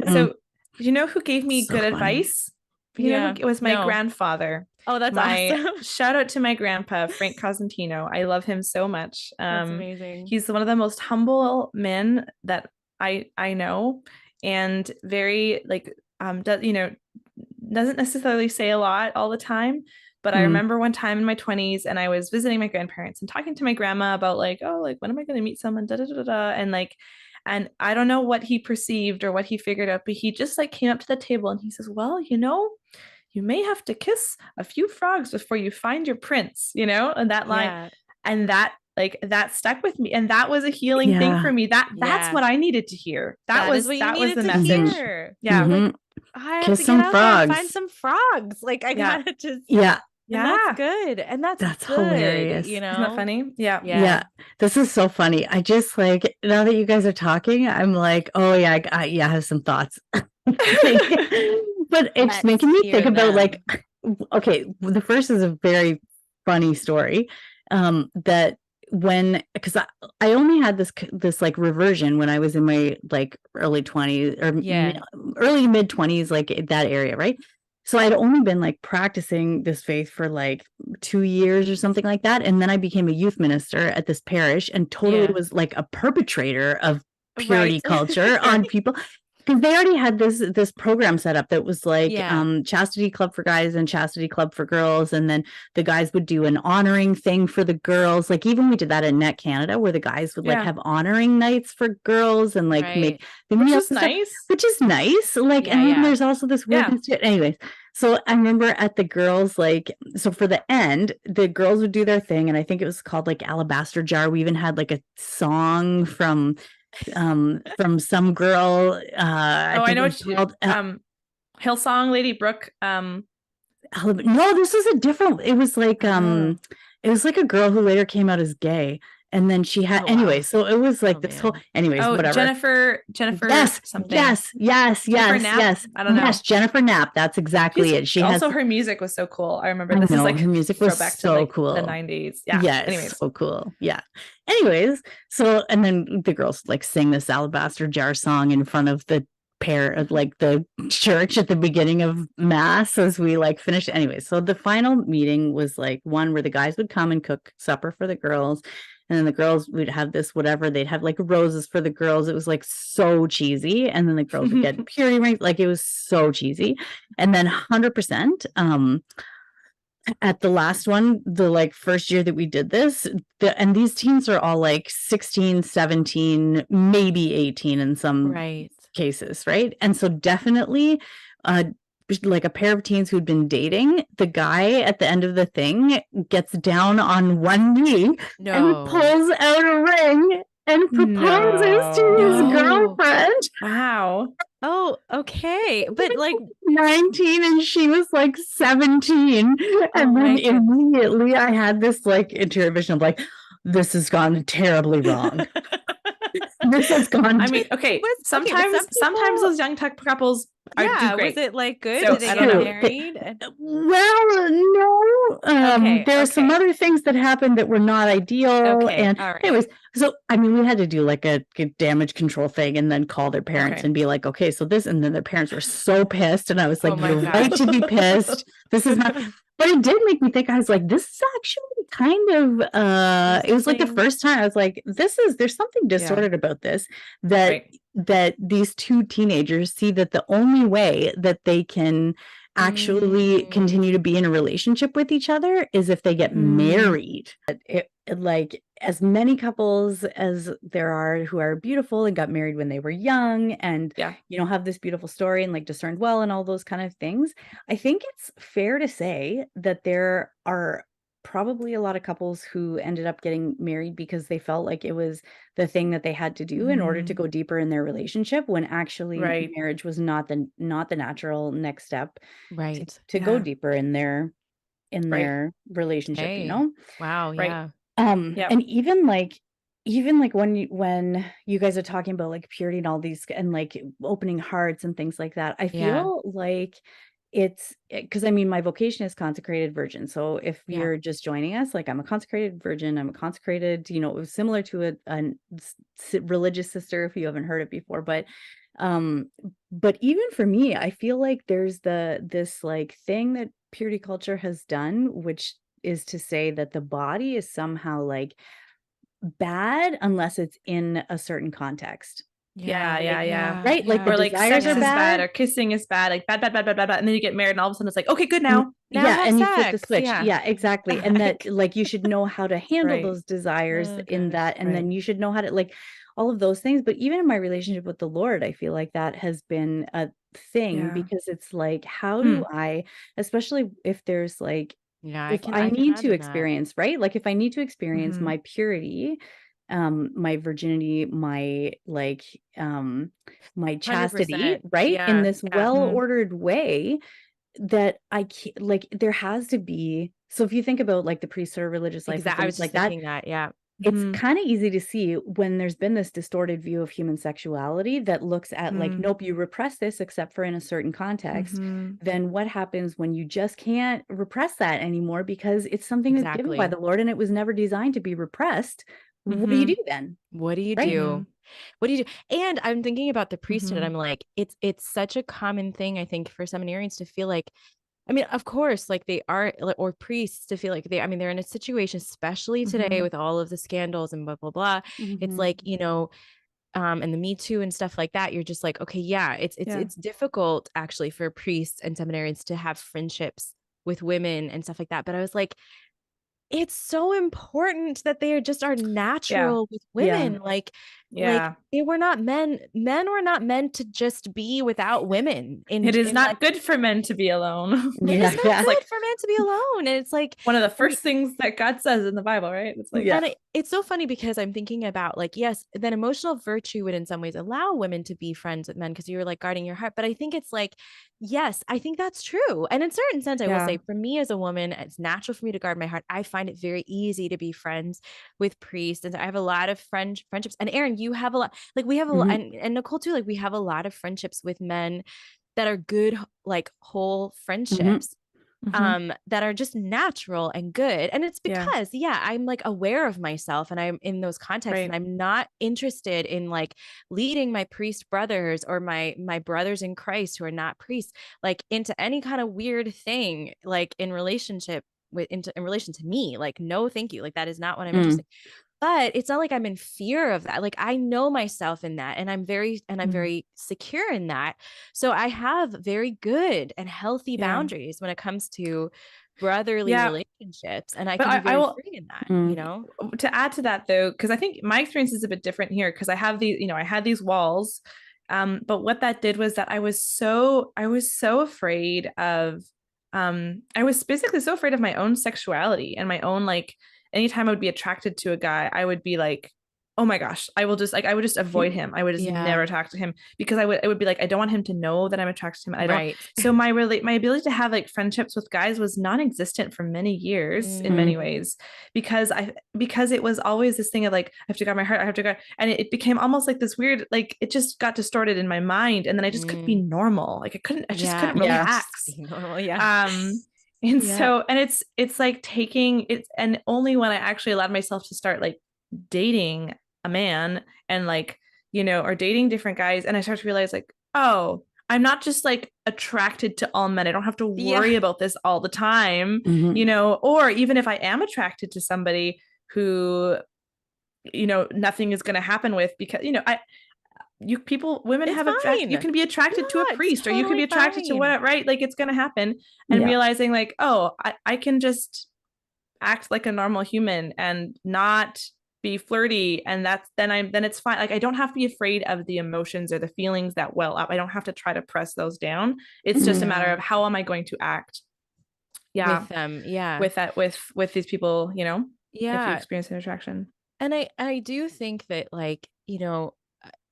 So you know who gave me good advice? You know, it was my grandfather. Oh, that's awesome. Shout out to my grandpa, Frank Cosentino. I love him so much. That's amazing. He's one of the most humble men that I know, and very like, you know, doesn't necessarily say a lot all the time. But I remember one time in my 20s, and I was visiting my grandparents and talking to my grandma about like, oh, like, when am I going to meet someone? And like, and I don't know what he perceived or what he figured out, but he just like came up to the table and he says, well, you know, you may have to kiss a few frogs before you find your prince, you know, and that line, and that like, that stuck with me. And that was a healing thing for me. That's what I needed to hear. That was the message. Hear. Yeah. Like, I have to get out there and find some frogs. Like, I gotta just, that's good. And that's good, hilarious. You know, isn't that funny? Yeah. This is so funny. I just like, now that you guys are talking, I'm like, oh yeah, I have some thoughts. But it's making me think about like, okay, the first is a very funny story. That because I only had this like reversion when I was in my like early 20s or early mid 20s, like that area, right? So I'd only been like practicing this faith for like 2 years or something like that, and then I became a youth minister at this parish, and totally was like a perpetrator of purity culture on people. Because they already had this program set up that was like chastity club for guys and chastity club for girls, and then the guys would do an honoring thing for the girls. Like, even we did that in Net Canada, where the guys would like have honoring nights for girls and like make which is nice. Which is nice. Like, and then there's also this weirdness to it. Anyways, So I remember at the girls, like, so for the end, the girls would do their thing, and I think it was called like Alabaster Jar. We even had like a song from some girl. I know what you called Hillsong, Lady Brooke. No, this was a different. It was like it was like a girl who later came out as gay. And then she had anyway, so it was like this whole anyways, whatever. Jennifer something. Yes. I don't know. Yes, Jennifer Knapp. That's exactly it. She also her music was so cool. I remember this is like her music was back so to, like, cool. The 90s. Yeah. Yes, anyways. So cool. Yeah. Anyways, so and then the girls like sing this Alabaster Jar song in front of the like the church at the beginning of mass as we like finished. Anyway, so the final meeting was like one where the guys would come and cook supper for the girls. And then the girls would have this whatever, they'd have like roses for the girls. It was like so cheesy. And then the girls would get purity rings. Like it was so cheesy. And then 100%, at the last one, the like first year that we did this, and these teens are all like 16, 17, maybe 18 in some cases, right? And so definitely like a pair of teens who'd been dating, the guy at the end of the thing gets down on one knee and pulls out a ring and proposes to his girlfriend. Wow. Oh, okay. But like 19 and she was like 17. And then immediately I had this like interior vision of like, this has gone terribly wrong. This has gone. I mean, okay. Sometimes those young tech couples do great. Was it like good? Did they get married? Well, no. There were some other things that happened that were not ideal. And anyways, so I mean, we had to do like a damage control thing and then call their parents and be like, okay, so this, and then their parents were so pissed, and I was like, you're right to be pissed. This is not. But it did make me think, I was like, this is actually kind of, it was like the first time I was like, there's something disordered about this, that these two teenagers see that the only way that they can actually continue to be in a relationship with each other is if they get married. Like as many couples as there are who are beautiful and got married when they were young and have this beautiful story and like discerned well and all those kind of things, I think it's fair to say that there are probably a lot of couples who ended up getting married because they felt like it was the thing that they had to do in order to go deeper in their relationship, when actually marriage was not the natural next step to go deeper in their relationship. Wow. Yeah. And even like when you guys are talking about like purity and all these and like opening hearts and things like that, I feel like it's because I mean, my vocation is consecrated virgin. So if you're just joining us, like I'm a consecrated virgin, I'm a consecrated, it was similar to a religious sister, if you haven't heard it before, but even for me, I feel like there's this like thing that purity culture has done, which is to say that the body is somehow like bad unless it's in a certain context. Right? Like, or like sex is bad or kissing is bad, like bad, and then you get married and all of a sudden it's like, okay, good now. And you flip the switch. Yeah, exactly. And that like you should know how to handle those desires in that, and then you should know how to like all of those things. But even in my relationship with the Lord, I feel like that has been a thing because it's like, how do I, especially if there's like, if I need to experience, right? Like if I need to experience my purity, my virginity, my like my chastity, 100%. right? In this well-ordered way that I can't, like there has to be. So if you think about like the priesthood or religious life, I was just thinking that, it's kind of easy to see when there's been this distorted view of human sexuality that looks at like, nope, you repress this except for in a certain context. Then what happens when you just can't repress that anymore because it's something that's given by the Lord and it was never designed to be repressed? What do you do then? What do you do? What do you do? And I'm thinking about the priesthood and I'm like, it's such a common thing, I think, for seminarians to feel like, I mean, of course, like they are, or priests to feel like they're in a situation, especially today with all of the scandals and blah, blah, blah. It's like, and the Me Too and stuff like that. You're just like, okay, it's difficult actually for priests and seminarians to have friendships with women and stuff like that. But I was like, it's so important that they are natural with women. Like Yeah. They were not men were not meant to just be without women. It is not good for men to be alone. It is not good for men to be alone. And it's like one of the first things that God says in the Bible, right? It's like, and it's so funny because I'm thinking about like, yes, then emotional virtue would in some ways allow women to be friends with men because you're like guarding your heart. But I think it's like, yes, I think that's true. And in certain sense, I will say for me as a woman, it's natural for me to guard my heart. I find it very easy to be friends with priests. And I have a lot of friendships. And Erin, you have a lot, like we have a lot, and Nicole too, like we have a lot of friendships with men that are good, like whole friendships. That are just natural and good. And it's because, I'm like aware of myself and I'm in those contexts and I'm not interested in like leading my priest brothers or my brothers in Christ who are not priests, like into any kind of weird thing, like in relationship in relation to me, like, no, thank you. Like, that is not what I'm interested in. But it's not like I'm in fear of that. Like, I know myself in that and I'm very secure in that. So I have very good and healthy boundaries when it comes to brotherly relationships. And I can be very free in that, you know? To add to that though, because I think my experience is a bit different here because I have these, you know, I had these walls. But what that did was that I was so afraid of, I was basically so afraid of my own sexuality and my own, like, anytime I would be attracted to a guy, I would be like, oh my gosh, I would just avoid him. I would just never talk to him because it would be like, I don't want him to know that I'm attracted to him. I don't. So my ability to have like friendships with guys was non-existent for many years in many ways because it was always this thing of like, I have to guard my heart. I have to guard. And it became almost like this weird, like it just got distorted in my mind. And then I just couldn't be normal. Like I just couldn't relax. Normal, and so, and it's like taking it, and only when I actually allowed myself to start like dating a man and like, you know, or dating different guys, and I started to realize like, oh, I'm not just like attracted to all men. I don't have to worry about this all the time, you know, or even if I am attracted to somebody who, you know, nothing is going to happen with because, you know, women have you can be attracted to a priest or you can be attracted to whatever, right? Like it's going to happen. And realizing like, oh, I can just act like a normal human and not be flirty. And then it's fine. Like I don't have to be afraid of the emotions or the feelings that well up. I don't have to try to press those down. It's just a matter of how am I going to act? With them. With that, with these people, you know, if you experience an attraction. And I do think that like, you know,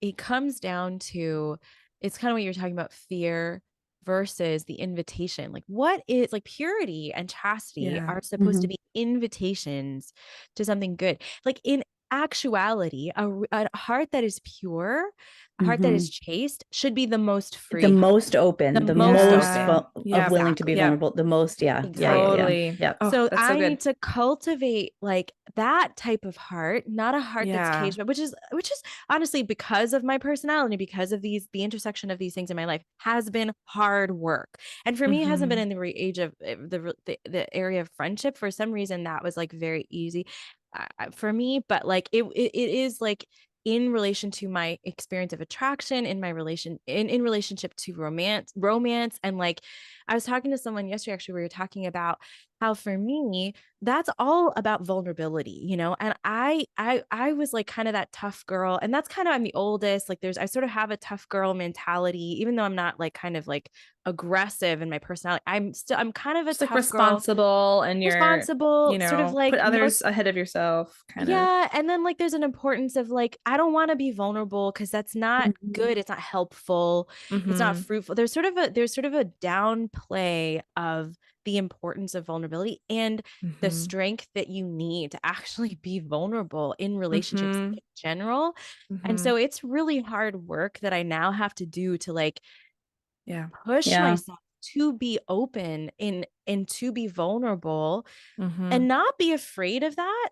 it comes down to, it's kind of what you're talking about, fear versus the invitation. Like what is like purity and chastity are supposed to be invitations to something good. Like in actuality, a heart that is pure, a heart that is chaste should be the most free, the most open, the most willing to be vulnerable, the most totally. Oh, so I need to cultivate like that type of heart, not a heart that's caged, but which is honestly, because of my personality, because of the intersection of these things in my life, has been hard work. And for me, it hasn't been in the age of the area of friendship. For some reason, that was like very easy for me, but like it is like in relation to my experience of attraction, in my in relationship to romance. And like I was talking to someone yesterday, actually, we were talking about how for me, that's all about vulnerability, you know? And I was like kind of that tough girl, and that's kind of, I'm the oldest, like I sort of have a tough girl mentality, even though I'm not like kind of like aggressive in my personality. I'm kind of a tough like responsible girl. And you're responsible, you know, sort of like put others ahead of yourself kind of. And then like there's an importance of like, I don't want to be vulnerable because that's not good. It's not helpful. It's not fruitful. There's sort of a downplay of the importance of vulnerability and the strength that you need to actually be vulnerable in relationships in general. And so it's really hard work that I now have to do to like push myself to be open and to be vulnerable and not be afraid of that,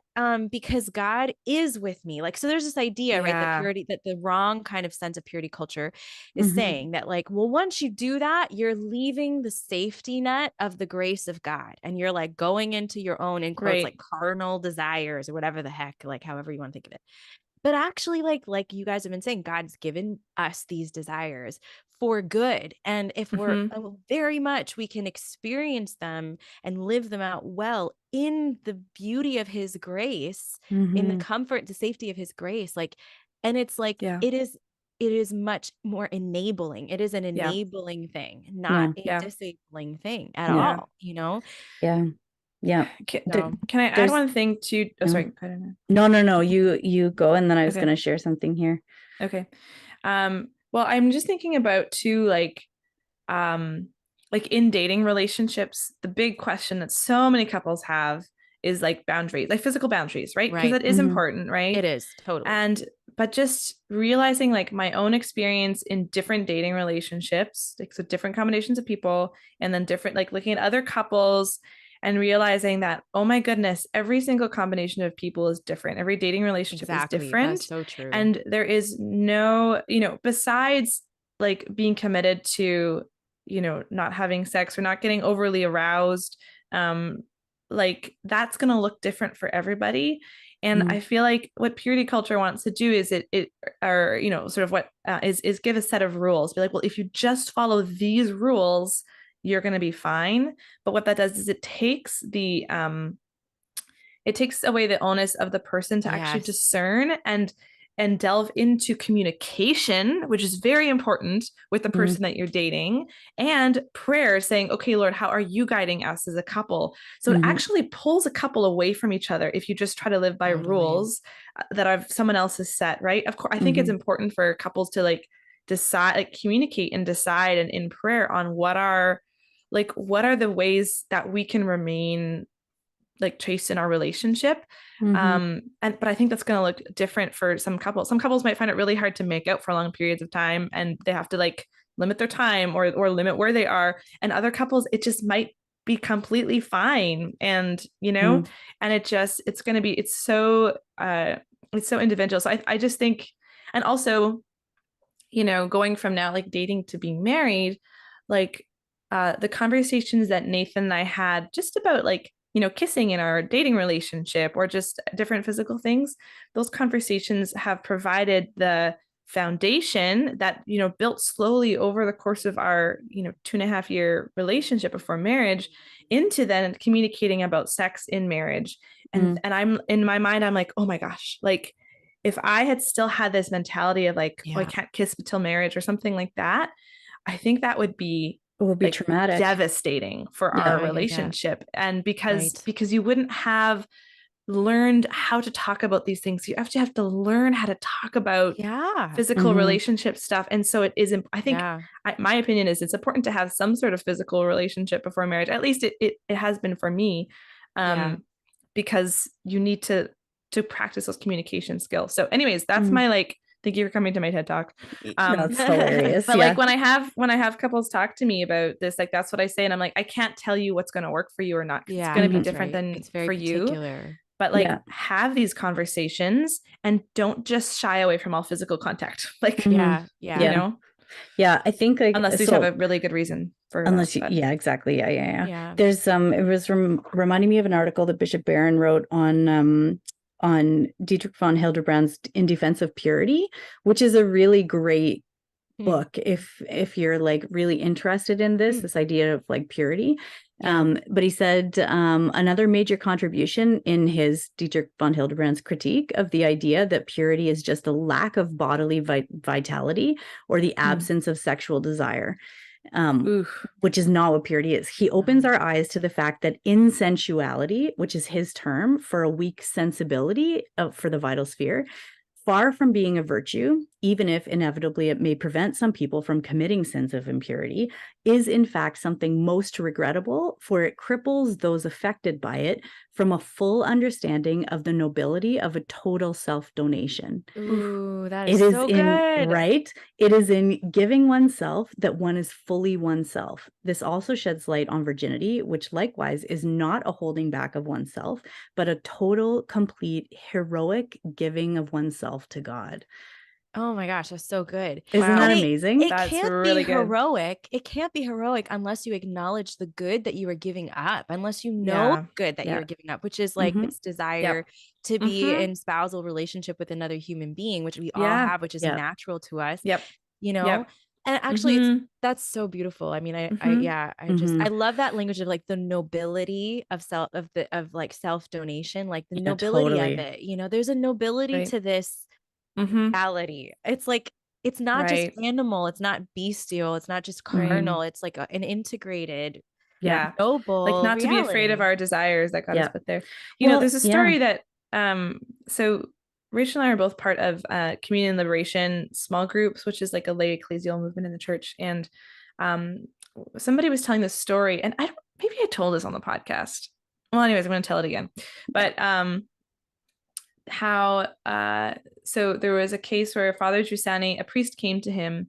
because God is with me. Like, so there's this idea, right? That purity, that the wrong kind of sense of purity culture is saying that like, well, once you do that, you're leaving the safety net of the grace of God. And you're like going into your own, in quotes, like carnal desires or whatever the heck, like however you want to think of it. But actually, like you guys have been saying, God's given us these desires for good. And if we're very much, we can experience them and live them out well in the beauty of his grace, in the comfort, the safety of his grace. Like, And it's like, Yeah. it is much more enabling. It is an enabling thing, not a disabling thing at all, you know? Yeah. Yeah. Can I add one thing to, sorry, I don't know. No. You go, and then I was going to share something here. Okay. Well, I'm just thinking about too, like in dating relationships, the big question that so many couples have is like boundaries, like physical boundaries, right? Because that is important, right? It is, totally. But just realizing like my own experience in different dating relationships, like so different combinations of people, and then different, like looking at other couples and realizing that, oh my goodness, every single combination of people is different. Every dating relationship is different. That's so true. And there is no, besides like being committed to, not having sex or not getting overly aroused, like that's going to look different for everybody. And I feel like what purity culture wants to do is sort of what is give a set of rules. Be like, well, if you just follow these rules, you're going to be fine. But what that does is it takes away the onus of the person to actually discern and delve into communication, which is very important with the person that you're dating, and prayer, saying, okay, Lord, how are you guiding us as a couple? So it actually pulls a couple away from each other if you just try to live by rules that someone else has set, right? Of course, I think it's important for couples to like decide, like communicate and decide and in prayer on what are the ways that we can remain like chaste in our relationship. But I think that's going to look different for some couples. Some couples might find it really hard to make out for long periods of time, and they have to like limit their time or limit where they are. And other couples, it just might be completely fine. And, and it's so individual. So I just think, and also, going from now, like dating to being married, like the conversations that Nathan and I had just about like, kissing in our dating relationship or just different physical things, those conversations have provided the foundation that, built slowly over the course of our, 2.5-year relationship before marriage into then communicating about sex in marriage. And I'm in my mind, I'm like, oh my gosh, like if I had still had this mentality of like, oh, I can't kiss until marriage or something like that, I think that would be like traumatic, devastating for our relationship. And because you wouldn't have learned how to talk about these things, you have to learn how to talk about physical relationship stuff. And so it is, I think my opinion is it's important to have some sort of physical relationship before marriage. At least it has been for me, because you need to practice those communication skills. So anyways, that's my like, thank you for coming to my TED Talk. That's hilarious. But like when I have couples talk to me about this, like that's what I say. And I'm like, I can't tell you what's going to work for you or not. It's going to be different than it's very for particular. You. But like have these conversations and don't just shy away from all physical contact. Like, Yeah, I think like unless you have a really good reason for exactly. Yeah. There's it was reminding me of an article that Bishop Barron wrote on Dietrich von Hildebrand's In Defense of Purity, which is a really great book if you're like really interested in this idea of like purity. But he said another major contribution in his Dietrich von Hildebrand's critique of the idea that purity is just a lack of bodily vitality or the absence of sexual desire. Which is not what purity is. He opens our eyes to the fact that insensuality, which is his term for a weak sensibility for the vital sphere, far from being a virtue, even if inevitably it may prevent some people from committing sins of impurity, is in fact something most regrettable, for it cripples those affected by it from a full understanding of the nobility of a total self-donation. Ooh, that is so good. Right? It is in giving oneself that one is fully oneself. This also sheds light on virginity, which likewise is not a holding back of oneself, but a total, complete, heroic giving of oneself to God. Oh my gosh, that's so good. Isn't that amazing? It can't really be heroic. It can't be heroic unless you acknowledge the good that you are giving up, unless you know good that you're giving up, which is like this desire to be in spousal relationship with another human being, which we all have, which is natural to us. And actually that's so beautiful. I mean, I love that language of like the nobility of self-donation, like the nobility of it. There's a nobility to this reality. It's like, it's not just animal, it's not bestial, it's not just carnal, it's like an integrated, noble, like not reality. to be afraid of our desires that God has put there. You know, there's a story that so Rachel and I are both part of Communion Liberation small groups, which is like a lay ecclesial movement in the church. And somebody was telling this story, and maybe I told this on the podcast. Well, anyways, I'm going to tell it again. But so there was a case where Father Giussani, a priest, came to him,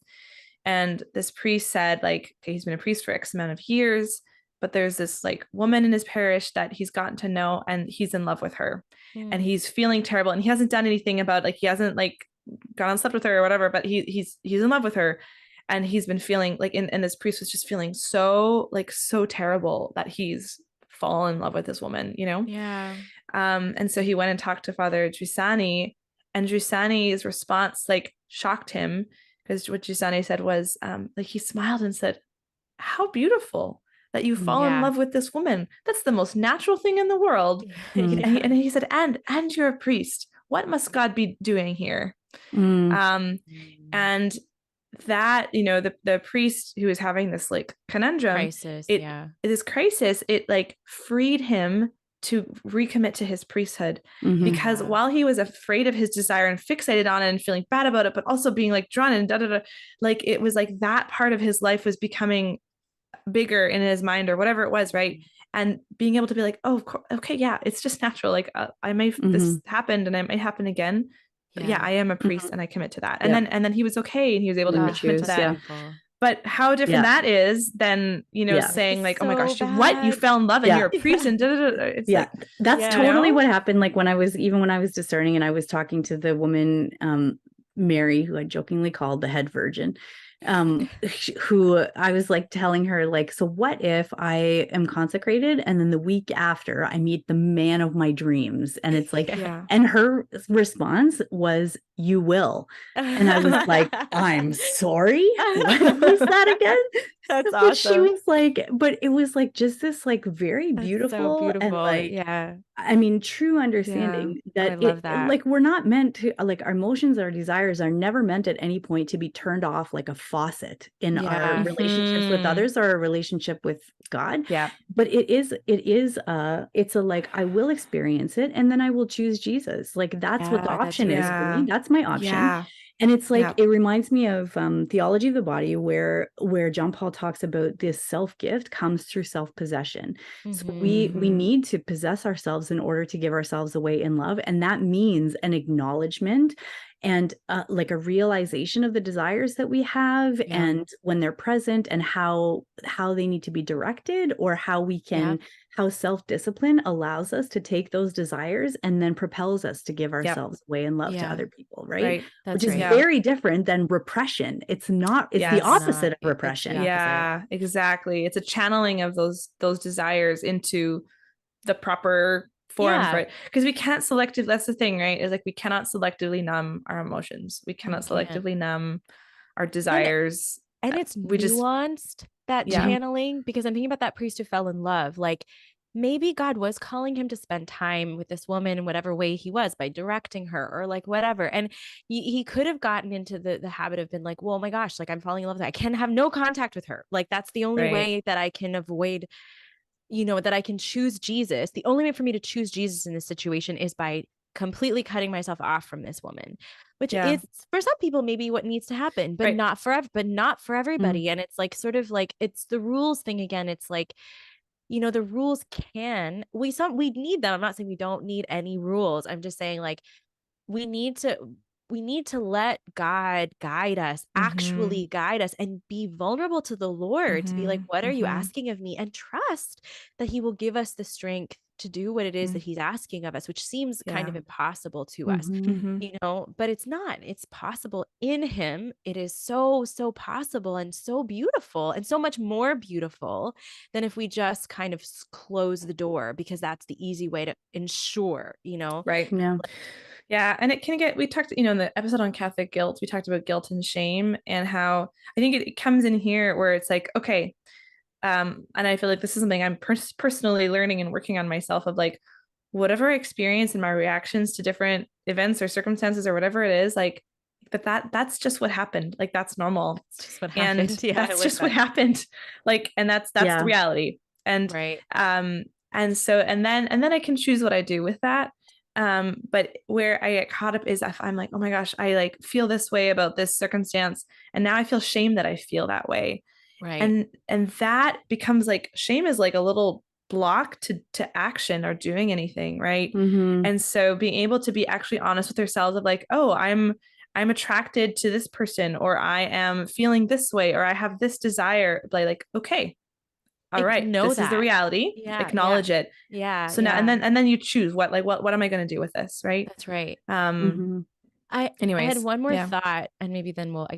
and this priest said, like, okay, he's been a priest for X amount of years, but there's this like woman in his parish that he's gotten to know, and he's in love with her, and he's feeling terrible, and he hasn't done anything about, like, he hasn't like gone and slept with her or whatever, but he's in love with her, and he's been feeling like, and this priest was just feeling so terrible that he's fallen in love with this woman, you know? Yeah. And so he went and talked to Father Giussani, and Giussani's response like shocked him, because what Giussani said was like, he smiled and said, "How beautiful that you fall in love with this woman. That's the most natural thing in the world." And he said, and you're a priest. What must God be doing here? And that, you know, the priest who was having this like conundrum, this crisis, it like freed him to recommit to his priesthood, because while he was afraid of his desire and fixated on it and feeling bad about it, but also being like drawn and like, it was like that part of his life was becoming bigger in his mind or whatever it was, right? And being able to be like, oh, okay, yeah, it's just natural, like I may this happened and it might happen again, but I am a priest and I commit to that. And then he was okay, and he was able to commit to that. But how different that is than, you know, saying like, oh my gosh, what, you fell in love and you're a priest and it's like, that's totally what happened. Like when I was discerning, and I was talking to the woman Mary, who I jokingly called the head virgin, who I was like telling her, like, so what if I am consecrated and then the week after I meet the man of my dreams? And it's like, and her response was, "You will." And I was like, "I'm sorry, what was that again?" That's but awesome. She was like, but it was like just this like very beautiful, and like, I mean, true understanding that I love that. Like, we're not meant to, like, our emotions, our desires are never meant at any point to be turned off like a faucet in our relationships with others or a relationship with God. But it's a like, I will experience it and then I will choose Jesus. Like, that's what the option is for me. That's my option. And it's like, it reminds me of Theology of the Body, where John Paul talks about this self-gift comes through self-possession. So we need to possess ourselves in order to give ourselves away in love. And that means an acknowledgement and like a realization of the desires that we have, and when they're present, and how they need to be directed, or how we can how self-discipline allows us to take those desires and then propels us to give ourselves away in love to other people, right? Which is very different than repression. It's not, it's the opposite of repression. Exactly. It's a channeling of those desires into the proper forms, right? Because we can't selectively, that's the thing, right? Is like, we cannot selectively numb our emotions. We cannot selectively numb our desires. And it's nuanced, that channeling, because I'm thinking about that priest who fell in love. Like, maybe God was calling him to spend time with this woman in whatever way he was, by directing her or like whatever. And he could have gotten into the habit of being like, well, oh my gosh, like, I'm falling in love with her, I can have no contact with her. Like, that's the only way that I can avoid, you know, that I can choose Jesus. The only way for me to choose Jesus in this situation is by completely cutting myself off from this woman, which is for some people maybe what needs to happen, but not for everybody. And it's like, sort of like, it's the rules thing again. It's like, you know, the rules we need them. I'm not saying we don't need any rules. I'm just saying, like, we need to let God guide us, actually guide us, and be vulnerable to the Lord, to be like, what are you asking of me? And trust that he will give us the strength to do what it is that he's asking of us, which seems kind of impossible to us, you know, but it's not. It's possible in him. It is so, so possible, and so beautiful, and so much more beautiful than if we just kind of close the door, because that's the easy way to ensure, you know? Right. Yeah. And it can get, we talked, you know, in the episode on Catholic guilt, we talked about guilt and shame, and how I think it comes in here where it's like, okay, and I feel like this is something I'm personally learning and working on myself, of like, whatever experience and my reactions to different events or circumstances or whatever it is, like that's just what happened. Like that's normal. It's just what happened. And that's just what happened. Like, and that's the reality. And, and so, and then I can choose what I do with that. But where I get caught up is if I'm like, oh my gosh, I like feel this way about this circumstance. And now I feel shame that I feel that way. Right. And that becomes like, shame is like a little block to action or doing anything. Right. Mm-hmm. And so being able to be actually honest with ourselves of like, oh, I'm attracted to this person, or I am feeling this way, or I have this desire, like, okay, all right, this is the reality. Acknowledge it. Yeah. So now, and then you choose what am I going to do with this? Right. That's right. Mm-hmm. I had one more thought, and maybe then we'll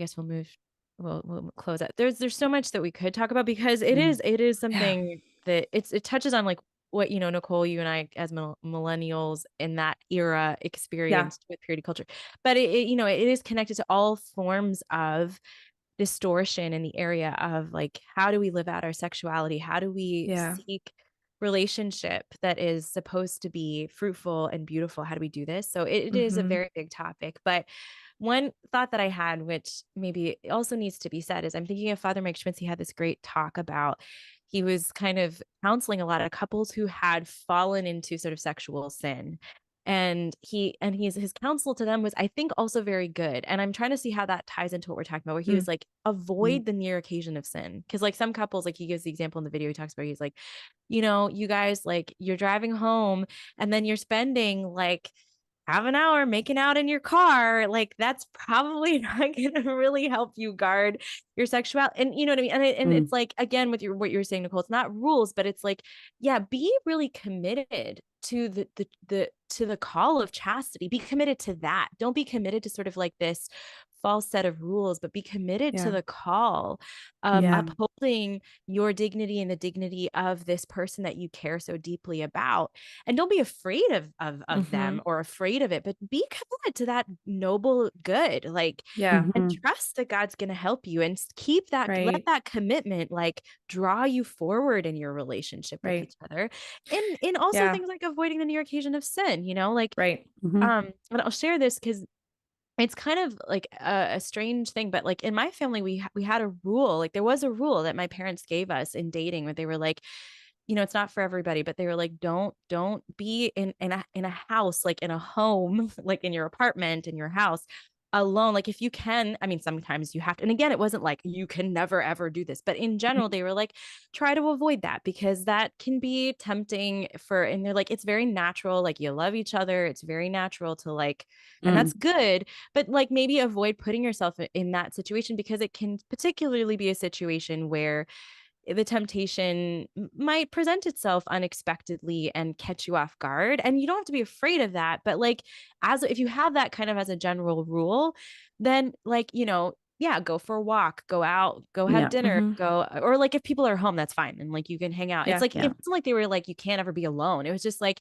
close it. There's so much that we could talk about, because it is something that it touches on, like what, Nicole, you and I as millennials in that era experienced with purity culture, but it is connected to all forms of distortion in the area of like, how do we live out our sexuality? How do we seek relationship that is supposed to be fruitful and beautiful? How do we do this? So it is a very big topic. But one thought that I had, which maybe also needs to be said, is I'm thinking of Father Mike Schmitz. He had this great talk about, he was kind of counseling a lot of couples who had fallen into sort of sexual sin. And his counsel to them was, I think, also very good. And I'm trying to see how that ties into what we're talking about, where he was like, avoid the near occasion of sin. Because like some couples, like he gives the example in the video he talks about, he's like, you guys, like you're driving home and then you're spending like half an hour making out in your car, like that's probably not going to really help you guard your sexuality. And you know what I mean? And it's like, again, with what you were saying, Nicole, it's not rules, but it's like, be really committed to the call of chastity. Be committed to that. Don't be committed to sort of like this false set of rules, but be committed to the call of upholding your dignity and the dignity of this person that you care so deeply about. And don't be afraid of them or afraid of it, but be committed to that noble good, like, and trust that God's going to help you, and keep that, let that commitment like draw you forward in your relationship with each other. And in also things like avoiding the near occasion of sin, like, and I'll share this because it's kind of like a strange thing, but like in my family, we had a rule. Like there was a rule that my parents gave us in dating, where they were like, it's not for everybody, but they were like, don't be in a house, like in a home, like in your apartment, in your house alone. Like if you can, I mean, sometimes you have to, and again, it wasn't like you can never ever do this, but in general, they were like, try to avoid that, because that can be tempting and they're like, it's very natural. Like you love each other. It's very natural to like, and that's good, but like maybe avoid putting yourself in that situation, because it can particularly be a situation where the temptation might present itself unexpectedly and catch you off guard. And you don't have to be afraid of that. But like, if you have that kind of as a general rule, then like, go for a walk, go out, go have dinner, go, or like if people are home, that's fine. And like, you can hang out. It's like, it wasn't like they were like, you can't ever be alone. It was just like,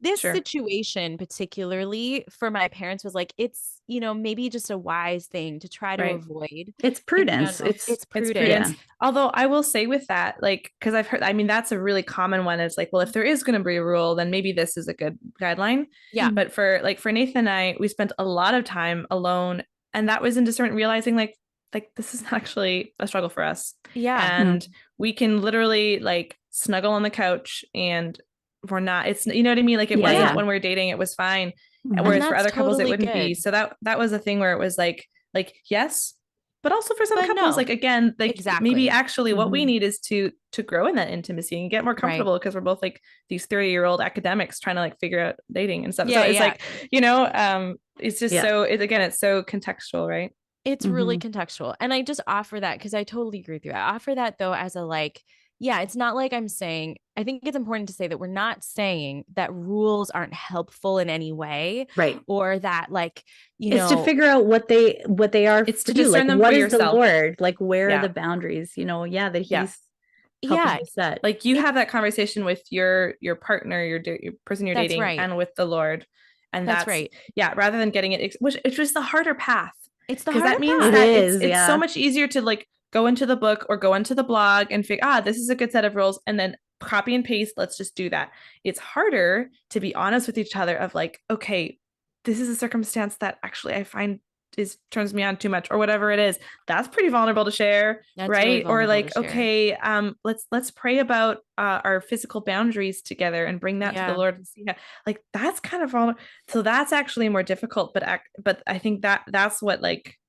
this situation particularly for my parents was like, it's, maybe just a wise thing to try to avoid. It's prudence. It's prudence. Yeah. Although I will say with that, like, because I've heard, I mean, that's a really common one. It's like, well, if there is going to be a rule, then maybe this is a good guideline. Yeah. But for Nathan and I, we spent a lot of time alone, and that was in discernment, realizing like this is actually a struggle for us. Yeah. And we can literally like snuggle on the couch, and we're not, it's, you know what I mean? Like it wasn't when we were dating, it was fine. Whereas for other couples, it wouldn't be. So that was a thing where it was like, yes, but also for some couples, like, again, like maybe actually what we need is to grow in that intimacy and get more comfortable, because we're both like these 30-year-old academics trying to like figure out dating and stuff. So it's like, it's just it's so contextual, right? It's really contextual. And I just offer that because I totally agree with you. I offer that though as a like, it's not like I'm saying, I think it's important to say that we're not saying that rules aren't helpful in any way. Right. Or that like, it's to figure out what they are. It's to discern them for yourself. The Lord, like where are the boundaries, that he's helping you set. Like you have that conversation with your partner, your person you're dating, and with the Lord. And that's right. Yeah. Rather than getting it, which is the harder path. It's the harder path. That means that it's so much easier to like go into the book or go into the blog and figure, this is a good set of rules, and then copy and paste. Let's just do that. It's harder to be honest with each other of like, okay, this is a circumstance that actually I find turns me on too much, or whatever it is. That's pretty vulnerable to share. That's right. Really or like, to okay, let's pray about our physical boundaries together and bring that to the Lord and see how, like, that's kind of vulnerable. So that's actually more difficult, but I think that's what like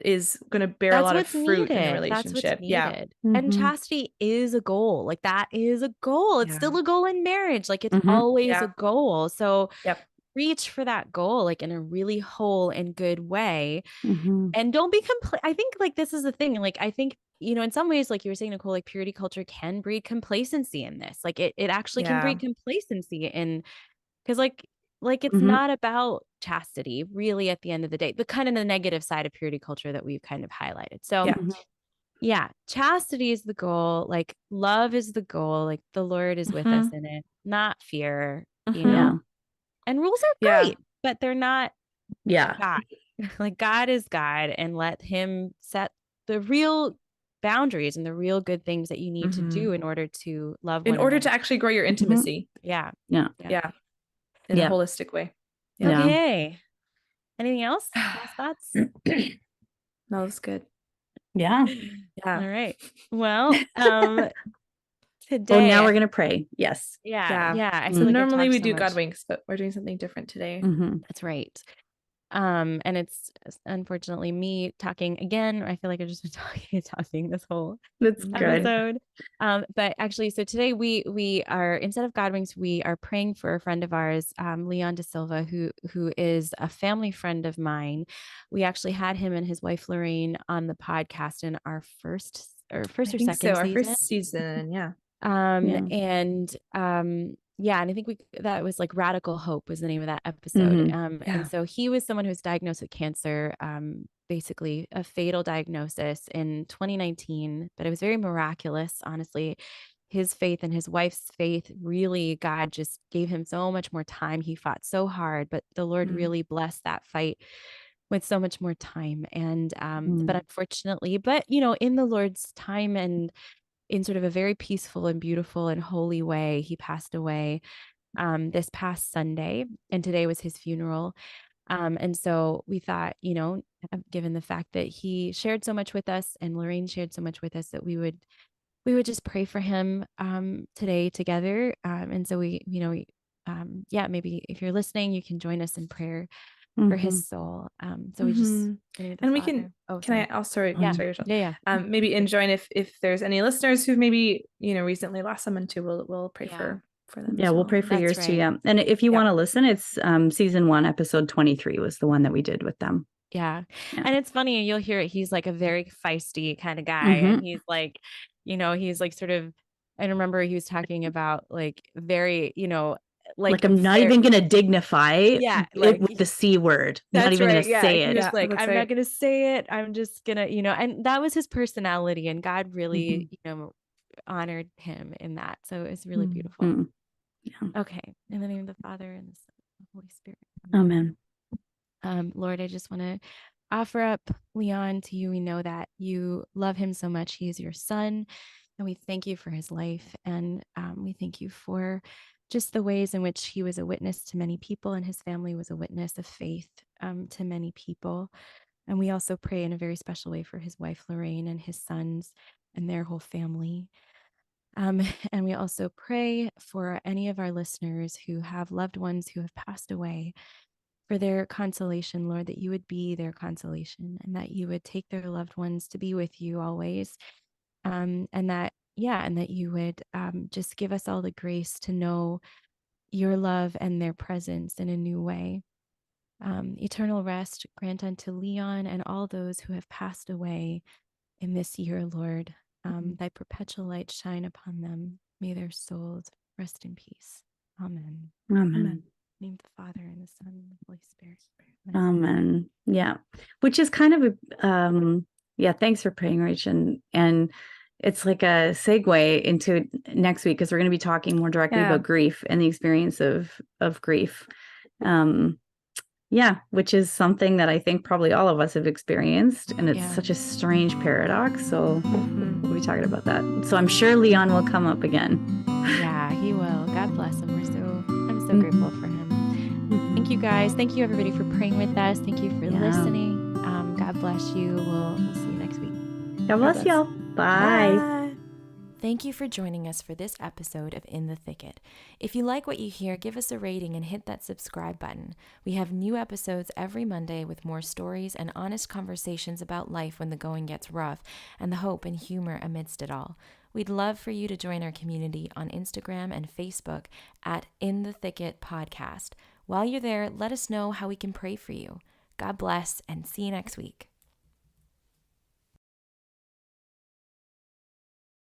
is going to bear a lot of fruit in the relationship. And chastity is a goal. Like that is a goal. It's still a goal in marriage. Like it's always a goal. So reach for that goal, like in a really whole and good way. And don't be I think like this is the thing. Like, I think, you know, in some ways, like you were saying, Nicole, like purity culture can breed complacency in this. Like it actually can breed complacency in, because like it's not about chastity really at the end of the day, the kind of the negative side of purity culture that we've kind of highlighted. So chastity is the goal. Like love is the goal. Like the Lord is with us in it, not fear, you know, and rules are great, but they're not God. Like God is God, and let him set the real boundaries and the real good things that you need to do in order to love one order another. to actually grow your intimacy. In a holistic way. Okay. Anything else? Last thoughts? No, that's good. Yeah. All right. Well, today. Oh, now we're gonna pray. Yes. Yeah. I feel like normally we do God winks, but we're doing something different today. That's right. And it's unfortunately me talking again. I feel like I've just been talking this whole episode. But actually, so today we are, instead of God winks, we are praying for a friend of ours, Leon De Silva, who is a family friend of mine. We actually had him and his wife Lorraine on the podcast in our first or second season. Our first season, and I think that was like Radical Hope was the name of that episode. And so he was someone who was diagnosed with cancer, basically a fatal diagnosis in 2019, but it was very miraculous, honestly. His faith and his wife's faith, really, God just gave him so much more time. He fought so hard, but the Lord really blessed that fight with so much more time. And, but unfortunately, you know, in the Lord's time and in sort of a very peaceful and beautiful and holy way, he passed away this past Sunday, and today was his funeral. And so we thought, you know, given the fact that he shared so much with us and Lorraine shared so much with us, that we would just pray for him today together. And so maybe if you're listening, you can join us in prayer for his soul. So we just and we can. Can I also? Maybe join if there's any listeners who maybe, you know, recently lost someone too. We'll pray for them. Yeah, we'll pray for yours too. Yeah, and if you want to listen, it's season 1, episode 23 was the one that we did with them. Yeah. And it's funny, you'll hear it. He's like a very feisty kind of guy, and he's like, you know, he's like sort of. I remember he was talking about like very, you know. Like I'm not even gonna dignify it with the C word. Not even gonna say it. I'm not gonna say it. I'm just gonna, you know, and that was his personality, and God really, you know, honored him in that. So it's really beautiful. Okay. In the name of the Father and the Son and the Holy Spirit. Amen. Lord, I just want to offer up Leon to you. We know that you love him so much. He is your son, and we thank you for his life. And we thank you for just the ways in which he was a witness to many people, and his family was a witness of faith to many people. And we also pray in a very special way for his wife, Lorraine, and his sons and their whole family. And we also pray for any of our listeners who have loved ones who have passed away, for their consolation, Lord, that you would be their consolation, and that you would take their loved ones to be with you always. And that you would just give us all the grace to know your love and their presence in a new way. Eternal rest grant unto Leon and all those who have passed away in this year, Lord. Thy perpetual light shine upon them. May their souls rest in peace. Amen. Amen. In the name of the Father and the Son and the Holy Spirit. Amen. Yeah. Which is kind of a thanks for praying, Rach. And it's like a segue into next week, because we're going to be talking more directly about grief and the experience of grief. Which is something that I think probably all of us have experienced, and it's such a strange paradox. So We'll be talking about that. So I'm sure Leon will come up again. Yeah, he will. God bless him. I'm so grateful for him. Thank you guys. Thank you everybody for praying with us. Thank you for listening. God bless you. We'll see you next week. God bless y'all. Bye. Bye. Thank you for joining us for this episode of In the Thicket. If you like what you hear, give us a rating and hit that subscribe button. We have new episodes every Monday with more stories and honest conversations about life when the going gets rough and the hope and humor amidst it all. We'd love for you to join our community on Instagram and Facebook at In the Thicket Podcast. While you're there, let us know how we can pray for you. God bless and see you next week.